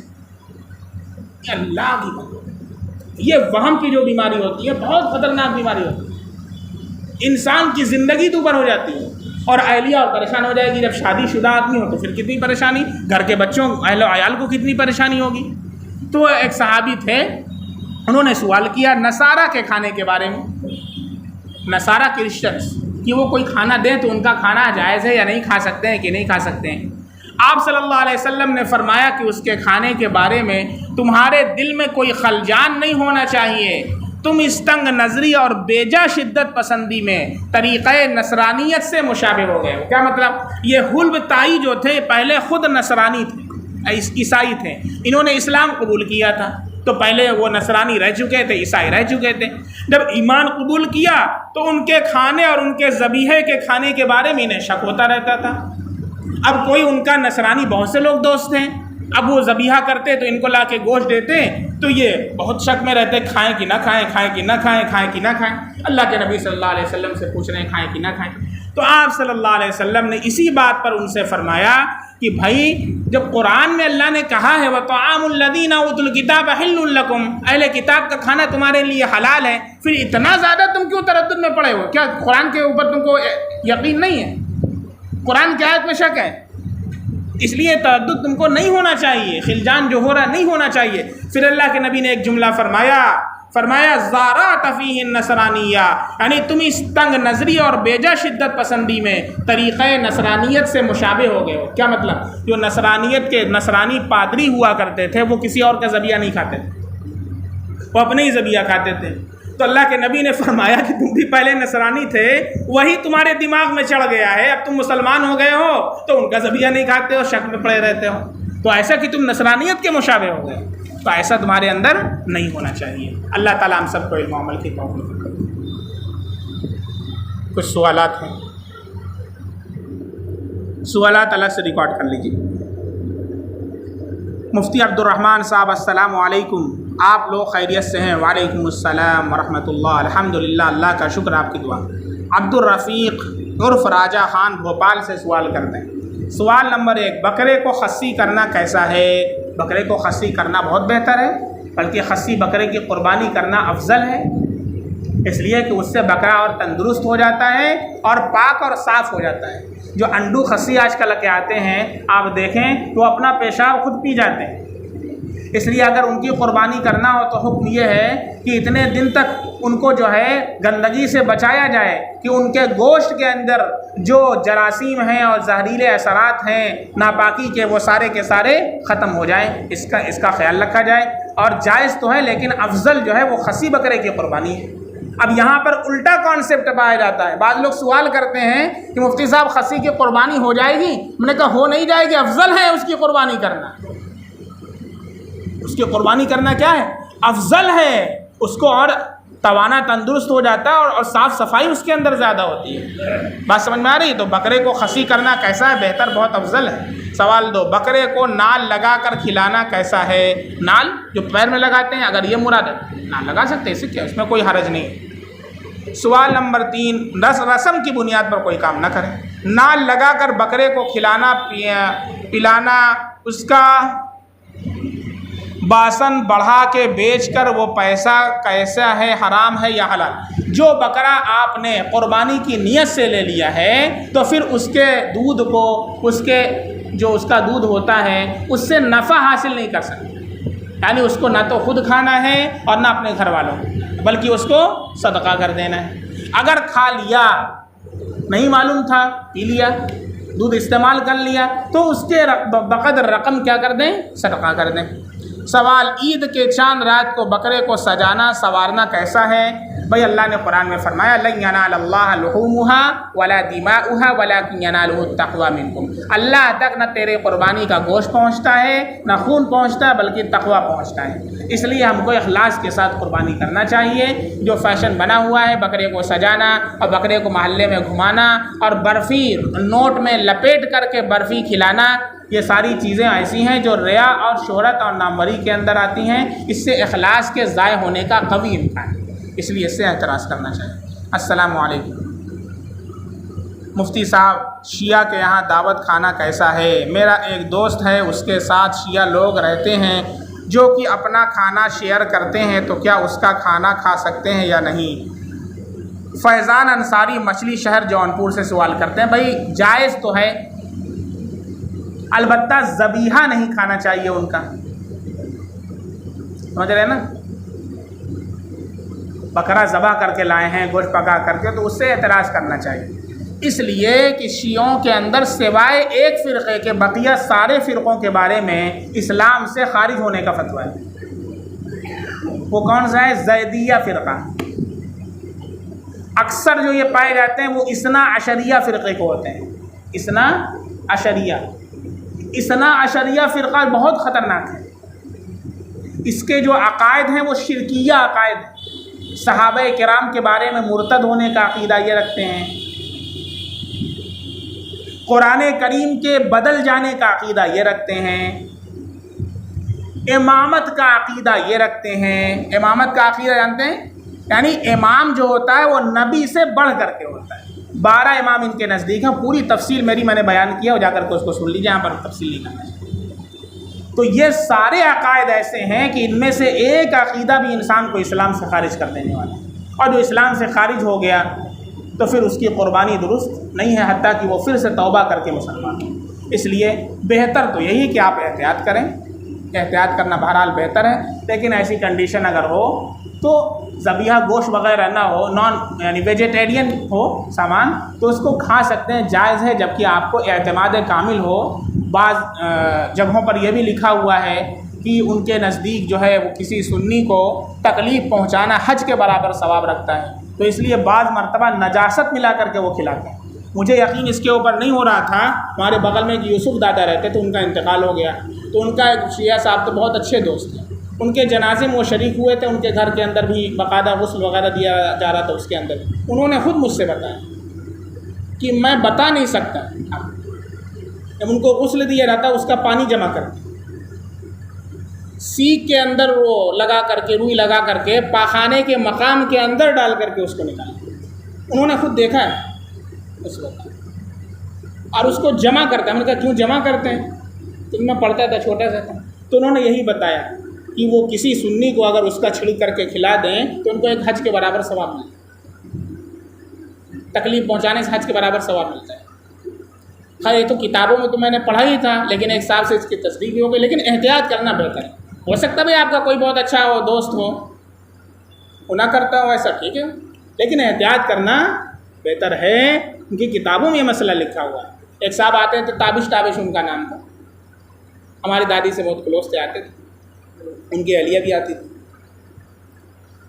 اللہ کی بات، یہ وہم کی جو بیماری ہوتی ہے بہت خطرناک بیماری ہوتی ہے، انسان کی زندگی تو اوپر ہو جاتی ہے اور اہلیہ اور پریشان ہو جائے گی. جب شادی شدہ آدمی ہو تو پھر کتنی پریشانی، گھر کے بچوں اہل و عیال کو کتنی پریشانی ہوگی. تو ایک صحابی تھے، انہوں نے سوال کیا نصارہ کے کھانے کے بارے میں، نصارہ کرسچنس، کہ وہ کوئی کھانا دیں تو ان کا کھانا جائز ہے یا نہیں کھا سکتے ہیں کہ نہیں کھا سکتے ہیں. آپ صلی اللہ علیہ وسلم نے فرمایا کہ اس کے کھانے کے بارے میں تمہارے دل میں کوئی خلجان نہیں ہونا چاہیے، تم اس تنگ نظری اور بیجا شدت پسندی میں طریقہ نصرانیت سے مشابہ ہو گئے. کیا مطلب؟ یہ حلب تائی جو تھے پہلے خود نصرانی تھے، عیسائی تھے، انہوں نے اسلام قبول کیا تھا تو پہلے وہ نصرانی رہ چکے تھے، عیسائی رہ چکے تھے. جب ایمان قبول کیا تو ان کے کھانے اور ان کے ذبیحے کے کھانے کے بارے میں انہیں شک ہوتا رہتا تھا. اب کوئی ان کا نصرانی بہت سے لوگ دوست ہیں، اب وہ ذبیحہ کرتے تو ان کو لا کے گوشت دیتے تو یہ بہت شک میں رہتے، کھائیں کہ نہ کھائیں، کھائیں کہ نہ کھائیں، کھائیں کہ نہ کھائیں. اللہ کے نبی صلی اللہ علیہ وسلم سے پوچھ رہے ہیں کھائیں کہ نہ کھائیں. تو آپ صلی اللہ علیہ وسلم نے اسی بات پر ان سے فرمایا کہ بھائی جب قرآن میں اللہ نے کہا ہے وَطَعَامُ الَّذِينَ أُوتُوا الْكِتَابَ حِلٌّ لَكُمْ، اہل کتاب کا کھانا تمہارے لیے حلال ہے، پھر اتنا زیادہ تم کیوں تردد میں پڑے ہو؟ کیا قرآن کے اوپر تم کو یقین نہیں ہے؟ قرآن کی آیت میں شک ہے، اس لیے تردد تم کو نہیں ہونا چاہیے، خلجان جو ہو رہا نہیں ہونا چاہیے. پھر اللہ کے نبی نے ایک جملہ فرمایا زارات فیہ النصرانیہ، یعنی تم اس تنگ نظری اور بیجا شدت پسندی میں طریقہ نصرانیت سے مشابہ ہو گئے ہو. کیا مطلب؟ جو نصرانیت کے نصرانی پادری ہوا کرتے تھے وہ کسی اور کا ذبیحہ نہیں کھاتے تھے، وہ اپنے ہی ذبیحہ کھاتے تھے. تو اللہ کے نبی نے فرمایا کہ تم بھی پہلے نصرانی تھے، وہی تمہارے دماغ میں چڑھ گیا ہے، اب تم مسلمان ہو گئے ہو تو ان کا ذبیحہ نہیں کھاتے ہو، شک میں پڑے رہتے ہو. تو ایسا کہ تم نصرانیت کے مشابہ ہو گئے، تو ایسا تمہارے اندر نہیں ہونا چاہیے. اللہ تعالیٰ ہم سب کو علم و عمل کی توفیق کرے. کچھ سوالات ہیں، سوالات الگ سے ریکارڈ کر لیجیے. مفتی عبد الرحمن صاحب السلام علیکم، آپ لوگ خیریت سے ہیں؟ وعلیکم السلام ورحمۃ اللہ، الحمدللہ، اللہ کا شکر، آپ کی دعا. عبد الرفیق عرف راجہ خان بھوپال سے سوال کرتے ہیں. سوال نمبر 1، بکرے کو خصی کرنا کیسا ہے؟ بکرے کو خصی کرنا بہت بہتر ہے، بلکہ خصی بکرے کی قربانی کرنا افضل ہے، اس لیے کہ اس سے بکرا اور تندرست ہو جاتا ہے اور پاک اور صاف ہو جاتا ہے. جو انڈو خصی آج کل کے آتے ہیں آپ دیکھیں تو اپنا پیشاب خود پی جاتے ہیں، اس لیے اگر ان کی قربانی کرنا ہو تو حکم یہ ہے کہ اتنے دن تک ان کو جو ہے گندگی سے بچایا جائے کہ ان کے گوشت کے اندر جو جراثیم ہیں اور زہریلے اثرات ہیں ناپاکی کے وہ سارے کے سارے ختم ہو جائیں. اس کا خیال رکھا جائے. اور جائز تو ہے لیکن افضل جو ہے وہ خصی بکرے کی قربانی ہے. اب یہاں پر الٹا کانسیپٹ پایا جاتا ہے. بعض لوگ سوال کرتے ہیں کہ مفتی صاحب خصی کی قربانی ہو جائے گی؟ میں نے کہا ہو نہیں جائے گی، افضل ہے اس کی قربانی کرنا. اس کی قربانی کرنا کیا ہے؟ افضل ہے اس کو، اور توانا تندرست ہو جاتا ہے اور صاف صفائی اس کے اندر زیادہ ہوتی ہے. بات سمجھ میں آ رہی؟ تو بکرے کو خصی کرنا کیسا ہے؟ بہتر، بہت افضل ہے. سوال 2، بکرے کو نال لگا کر کھلانا کیسا ہے؟ نال جو پیر میں لگاتے ہیں، اگر یہ مراد ہے نال لگا سکتے ہیں، اس سے کیا، اس میں کوئی حرج نہیں. سوال نمبر 3، رسم کی بنیاد پر کوئی کام نہ کریں. نال لگا کر بکرے کو کھلانا پلانا، اس کا باسن بڑھا کے بیچ کر وہ پیسہ کیسا ہے؟ حرام ہے یا حلال؟ جو بکرا آپ نے قربانی کی نیت سے لے لیا ہے تو پھر اس کے دودھ کو، اس کا دودھ ہوتا ہے اس سے نفع حاصل نہیں کر سکتے. یعنی اس کو نہ تو خود کھانا ہے اور نہ اپنے گھر والوں کو، بلکہ اس کو صدقہ کر دینا ہے. اگر کھا لیا، نہیں معلوم تھا، پی لیا، دودھ استعمال کر لیا، تو اس کے بقدر رقم کیا کر دیں؟ صدقہ کر دیں. سوال، عید کے چاند رات کو بکرے کو سجانا سنوارنا کیسا ہے؟ بھائی اللہ نے قرآن میں فرمایا لن ینال اللہ لحومها ولا دماؤها ولکن ینالہ التقوی منکم. اللہ تک نہ تیرے قربانی کا گوشت پہنچتا ہے نہ خون پہنچتا ہے، بلکہ تقوی پہنچتا ہے. اس لیے ہم کو اخلاص کے ساتھ قربانی کرنا چاہیے. جو فیشن بنا ہوا ہے بکرے کو سجانا اور بکرے کو محلے میں گھمانا اور برفی نوٹ میں لپیٹ کر کے برفی کھلانا، یہ ساری چیزیں ایسی ہیں جو ریا اور شہرت اور ناموری کے اندر آتی ہیں. اس سے اخلاص کے ضائع ہونے کا قوی امکان ہے، اس لیے اس سے احتراز کرنا چاہیے. السلام علیکم. مفتی صاحب شیعہ کے یہاں دعوت کھانا کیسا ہے؟ میرا ایک دوست ہے، اس کے ساتھ شیعہ لوگ رہتے ہیں جو کہ اپنا کھانا شیئر کرتے ہیں، تو کیا اس کا کھانا کھا سکتے ہیں یا نہیں؟ فیضان انصاری مچھلی شہر جونپور سے سوال کرتے ہیں. بھائی جائز تو ہے، البتہ ذبیحہ نہیں کھانا چاہیے ان کا. سمجھ رہے ہیں نا؟ بکرا ذبح کر کے لائے ہیں، گوشت پکا کر کے، تو اس سے اعتراض کرنا چاہیے. اس لیے کہ شیعوں کے اندر سوائے ایک فرقے کے بقیہ سارے فرقوں کے بارے میں اسلام سے خارج ہونے کا فتویٰ ہے. وہ کون سا ہے؟ زیدیہ فرقہ. اکثر جو یہ پائے جاتے ہیں وہ اثنا عشریہ فرقے کو ہوتے ہیں. اثنا عشریہ فرقہ بہت خطرناک ہے. اس کے جو عقائد ہیں وہ شرکیہ عقائد ہیں. صحابہ کرام کے بارے میں مرتد ہونے کا عقیدہ یہ رکھتے ہیں، قرآن کریم کے بدل جانے کا عقیدہ یہ رکھتے ہیں، امامت کا عقیدہ یہ رکھتے ہیں. امامت کا عقیدہ جانتے ہیں؟ یعنی امام جو ہوتا ہے وہ نبی سے بڑھ کر کے ہوتا ہے. 12 امام ان کے نزدیک ہیں. پوری تفصیل میں نے بیان کیا، جا کر کے اس کو سن لیجیے، یہاں پر تفصیل نہیں کرنا ہے. تو یہ سارے عقائد ایسے ہیں کہ ان میں سے ایک عقیدہ بھی انسان کو اسلام سے خارج کر دینے والا ہے، اور جو اسلام سے خارج ہو گیا تو پھر اس کی قربانی درست نہیں ہے، حتیٰ کہ وہ پھر سے توبہ کر کے مسلمان ہو. اس لیے بہتر تو یہی کہ آپ احتیاط کریں. احتیاط کرنا بہرحال بہتر ہے، لیکن ایسی کنڈیشن اگر ہو تو ذبیحہ گوشت وغیرہ نہ ہو، یعنی ویجیٹیرین ہو سامان، تو اس کو کھا سکتے ہیں، جائز ہے، جبکہ آپ کو اعتماد کامل ہو. بعض جگہوں پر یہ بھی لکھا ہوا ہے کہ ان کے نزدیک جو ہے وہ کسی سنی کو تکلیف پہنچانا حج کے برابر ثواب رکھتا ہے، تو اس لیے بعض مرتبہ نجاست ملا کر کے وہ کھلاتے ہیں. مجھے یقین اس کے اوپر نہیں ہو رہا تھا. ہمارے بغل میں ایک یوسف دادا رہتے تھے، ان کا انتقال ہو گیا، تو ان کا ایک شیعہ صاحب تو بہت اچھے دوست ہیں، ان کے جنازے میں وہ شریک ہوئے تھے. ان کے گھر کے اندر بھی باقاعدہ غسل وغیرہ دیا جا رہا تھا. اس کے اندر انہوں نے خود مجھ سے بتایا کہ میں بتا نہیں سکتا، جب ان کو غسل دیا جاتا اس کا پانی جمع کرتے، سیک کے اندر وہ لگا کر کے، روئی لگا کر کے پاخانے کے مقام کے اندر ڈال کر کے اس کو نکالتے. انہوں نے خود دیکھا ہے اس وقت، اور اس کو جمع کرتا ہے. میں نے کہا کیوں جمع کرتے ہیں؟ تو میں پڑھتا تھا، چھوٹا سا تھا، تو انہوں نے یہی بتایا کہ وہ کسی سنی کو اگر اس کا چھڑک کر کے کھلا دیں تو ان کو ایک حج کے برابر ثواب ملتا ہے. تکلیف پہنچانے سے حج کے برابر ثواب ملتا ہے. خیر یہ تو کتابوں میں تو میں نے پڑھا ہی تھا، لیکن ایک صاحب سے اس کی تصدیق بھی ہو گئی. لیکن احتیاط کرنا بہتر ہے. ہو سکتا ہے آپ کا کوئی بہت اچھا ہو، دوست ہو، وہ نہ کرتا ہو، ایسا ٹھیک ہے، لیکن احتیاط کرنا بہتر ہے. ان کی کتابوں میں یہ مسئلہ لکھا ہوا ہے. ایک صاحب آتے ہیں تو تابش ان کا نام تھا، ہماری دادی سے بہت کلوز تھے، آتے تھے، ان کی اہلیہ بھی آتی تھی.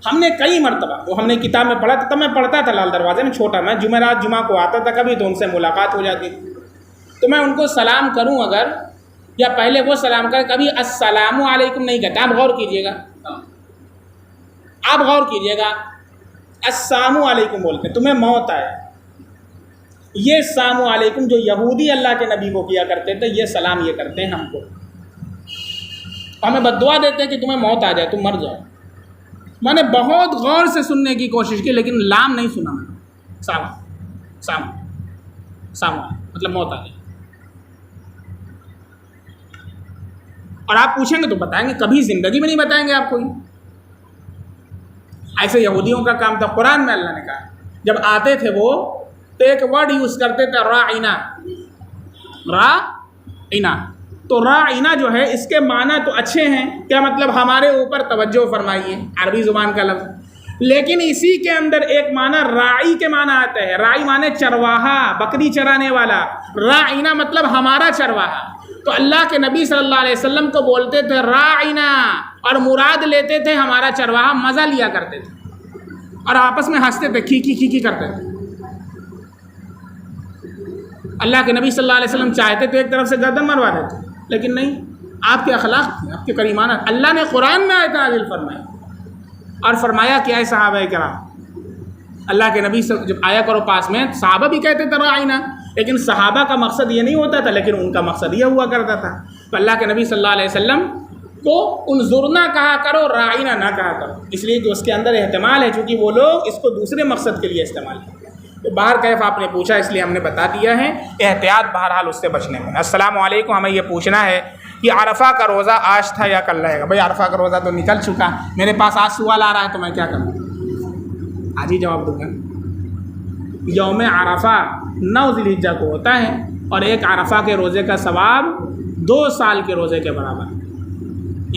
ہم نے کئی مرتبہ وہ ہم نے کتاب میں پڑھا تھا، تب میں پڑھتا تھا لال دروازے میں، چھوٹا، میں جمعرات جمعہ کو آتا تھا کبھی، تو ان سے ملاقات ہو جاتی تھی. تو میں ان کو سلام کروں اگر، یا پہلے وہ سلام کریں، کبھی السلام علیکم نہیں کہتے. آپ غور کیجیے گا، آپ غور کیجیے گا، السلام علیکم بولتے ہیں. تمہیں موت آئے. یہ السلام علیکم جو یہودی اللہ کے نبی کو کیا کرتے تھے، یہ سلام یہ کرتے ہیں ہم کو. ہمیں بددعا دیتے ہیں کہ تمہیں موت آ جائے، تم مر جاؤ. میں نے بہت غور سے سننے کی کوشش کی، لیکن لام نہیں سنا. سام مطلب موت آ جائے. اور آپ پوچھیں گے تو بتائیں گے، کبھی زندگی میں نہیں بتائیں گے آپ کو. ایسے یہودیوں کا کام تھا. قرآن میں اللہ نے کہا جب آتے تھے وہ تو ایک ورڈ یوز کرتے تھے، راعینا. تو راعینا جو ہے اس کے معنی تو اچھے ہیں، کیا مطلب ہمارے اوپر توجہ فرمائیے، عربی زبان کا لفظ. لیکن اسی کے اندر ایک معنی راعی کے معنی آتا ہے. راعی معنی چرواہا، بکری چرانے والا. راعینا مطلب ہمارا چرواہا. تو اللہ کے نبی صلی اللہ علیہ وسلم کو بولتے تھے راعینا، اور مراد لیتے تھے ہمارا چرواہا. مزہ لیا کرتے تھے اور آپس میں ہنستے تھے، کھی کرتے تھے. اللہ کے نبی صلی اللہ علیہ وسلم چاہتے تھے ایک طرف سے گردن مروا دیتے، لیکن نہیں. آپ کے اخلاق تھے، آپ کے کریمانہ. اللہ نے قرآن میں آیت نازل فرمائی اور فرمایا کہ اے صحابہ کرام، اللہ کے نبی سے جب آیا کرو پاس میں، صحابہ بھی کہتے تھے راعینا، لیکن صحابہ کا مقصد یہ نہیں ہوتا تھا، لیکن ان کا مقصد یہ ہوا کرتا تھا. تو اللہ کے نبی صلی اللہ علیہ وسلم کو انظرنا کہا کرو، راعینا نہ کہا کرو، اس لیے کہ اس کے اندر احتمال ہے، چونکہ وہ لوگ اس کو دوسرے مقصد کے لیے استعمال کرتے ہیں. باہر کیف آپ نے پوچھا اس لیے ہم نے بتا دیا ہے، احتیاط بہرحال اس سے بچنے میں۔ السلام علیکم، ہمیں یہ پوچھنا ہے کہ عرفہ کا روزہ آج تھا یا کل رہے گا؟ بھائی عرفہ کا روزہ تو نکل چکا، میرے پاس آج سوال آ رہا ہے تو میں کیا کروں؟ آج ہی جواب دوں گا۔ یوم عرفہ 9 ذی الحجہ کو ہوتا ہے، اور ایک عرفہ کے روزے کا ثواب 2 سال کے روزے کے برابر،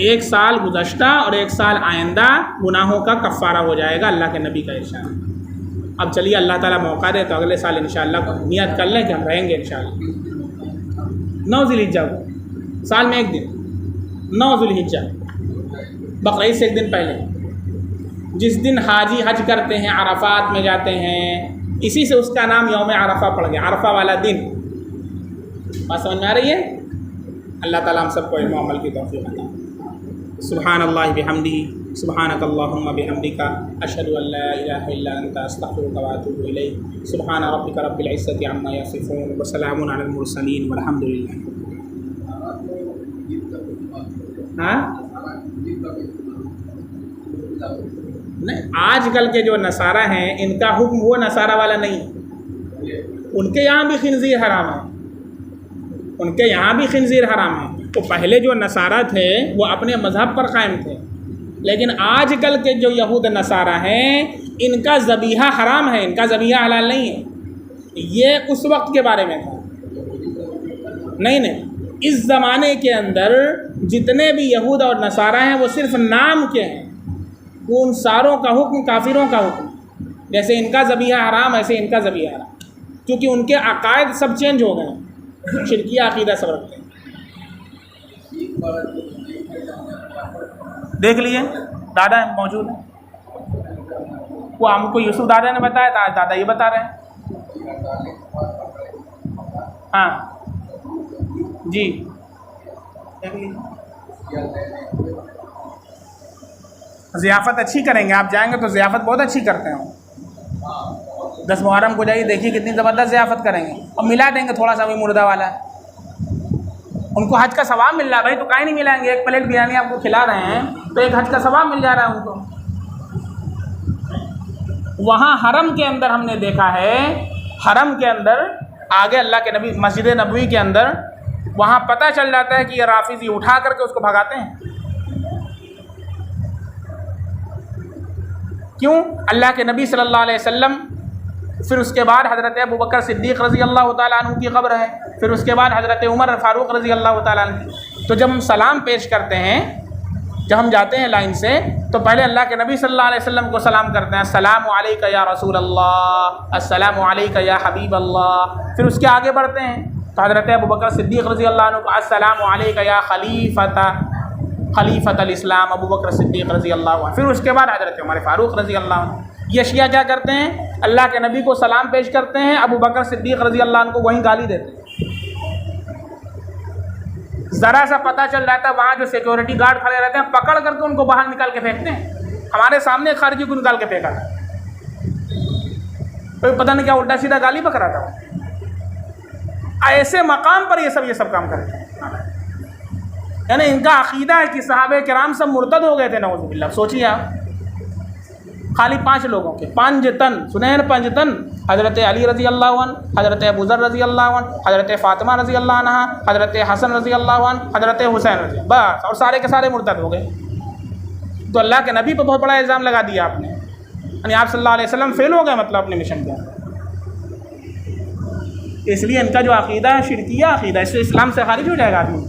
1 سال گزشتہ اور 1 سال آئندہ گناہوں کا کفارہ ہو جائے گا، اللہ کے نبی کا ارشاد۔ اب چلیے اللہ تعالیٰ موقع دے تو اگلے سال انشاءاللہ نیت کر لیں کہ ہم رہیں گے انشاءاللہ۔ 9 ذی الحجہ کو، سال میں 1 دن، 9 ذی الحجہ، بقرعید سے 1 دن پہلے، جس دن حاجی حج کرتے ہیں، عرفات میں جاتے ہیں، اسی سے اس کا نام یوم عرفہ پڑ گیا، عرفہ والا دن۔ بات سمجھ میں آ رہی ہے؟ اللہ تعالیٰ ہم سب کو علم و عمل کی توفیق عطا۔ سبحان اللہ بحمدہ، سبحانک اللہم بحمدک، اشہد ان لا الہ الا انت، استغفرک و اتوب الیک۔ سبحان ربک رب العزۃ عما یصفون، وسلام علی المرسلین، والحمد للہ۔ نہیں، آج کل کے جو نصارہ ہیں ان کا حکم وہ نصارہ والا نہیں، ان کے یہاں بھی خنزیر حرام ہے، ان کے یہاں بھی خنزیر حرام ہے۔ تو پہلے جو نصارہ تھے وہ اپنے مذہب پر قائم تھے، لیکن آج کل کے جو یہود نصارہ ہیں ان کا ذبیحہ حرام ہے، ان کا ذبیحہ حلال نہیں ہے۔ یہ اس وقت کے بارے میں تھا، نہیں، اس زمانے کے اندر جتنے بھی یہود اور نصارہ ہیں وہ صرف نام کے ہیں، ان ساروں کا حکم کافروں کا حکم، جیسے ان کا ذبیحہ حرام ایسے ان کا ذبیحہ حرام، کیونکہ ان کے عقائد سب چینج ہو گئے، شرکیہ عقیدہ سب رکھتے ہیں۔ دیکھ لیے دادا موجود ہیں، وہ ہم کو یوسف دادا نے بتایا تھا، آج دادا یہ بتا رہے ہیں۔ ہاں جی، دیکھ لیے ضیافت اچھی کریں گے، آپ جائیں گے تو ضیافت بہت اچھی کرتے ہیں۔ 10 محرم کو جائیے، دیکھیے کتنی زبردست ضیافت کریں گے، اور ملا دیں گے تھوڑا سا بھی مردہ والا، ان کو حج کا ثواب مل رہا ہے۔ بھائی تو کہیں نہیں ملائیں گے، 1 پلیٹ بریانی آپ کو کھلا رہے ہیں تو 1 حج کا ثواب مل جا رہا ہے ان کو۔ وہاں حرم کے اندر ہم نے دیکھا ہے، حرم کے اندر آگے اللہ کے نبی مسجد نبوی کے اندر، وہاں پتہ چل جاتا ہے کہ یہ رافضی اٹھا کر کے اس کو بھگاتے ہیں۔ کیوں؟ اللہ کے نبی صلی اللہ علیہ وسلم، پھر اس کے بعد حضرت ابوبکر صدیق رضی اللہ تعالیٰ عنہ کی قبر ہے، پھر اس کے بعد حضرت عمر فاروق رضی اللہ تعالیٰ عنہ کی۔ تو جب ہم سلام پیش کرتے ہیں، جب ہم جاتے ہیں لائن سے، تو پہلے اللہ کے نبی صلی اللہ علیہ وسلم کو سلام کرتے ہیں، السلام علیکہ یا رسول اللہ، السلام علیکہ یا حبیب اللہ۔ پھر اس کے آگے بڑھتے ہیں تو حضرت ابوبکر صدیق رضی اللہ عنہ کو السلام علیکہ یا خلیفۃ الاسلام ابوبکر صدیق رضی اللہ عنہ۔ پھر اس کے بعد حضرت عمر فاروق رضی اللہ عنہ۔ یہ شیعہ کیا کرتے ہیں؟ اللہ کے نبی کو سلام پیش کرتے ہیں، ابوبکر صدیق رضی اللہ عنہ کو وہیں گالی دیتے ہیں۔ ذرا سا پتہ چل جاتا ہے، وہاں جو سیکورٹی گارڈ کھڑے رہتے ہیں پکڑ کر کے ان کو باہر نکال کے پھینکتے ہیں۔ ہمارے سامنے خارجی کو نکال کے پھینکا تھا، پتہ نہیں کیا الٹا سیدھا گالی پکڑا تھا۔ ایسے مقام پر یہ سب کام کرتے ہیں، یعنی ان کا عقیدہ ہے کہ صحابہ کرام سب مرتد ہو گئے تھے، نعوذ باللہ۔ سوچیے آپ، خالی 5 لوگوں کے 5 تن، سنیں 5 تن، حضرت علی رضی اللہ عنہ، حضرت ابو ذر رضی اللہ عنہ، حضرت فاطمہ رضی اللہ عنہ، حضرت حسن رضی اللہ عنہ، حضرت حسین رضی اللہ، بس، اور سارے کے سارے مرتد ہو گئے۔ تو اللہ کے نبی پہ بہت بڑا الزام لگا دیا آپ نے، یعنی آپ صلی اللہ علیہ وسلم فیل ہو گئے مطلب اپنے مشن کے اندر۔ اس لیے ان کا جو عقیدہ ہے شرکیہ عقیدہ، اس سے اسلام سے خارج ہو جائے گا آدمی۔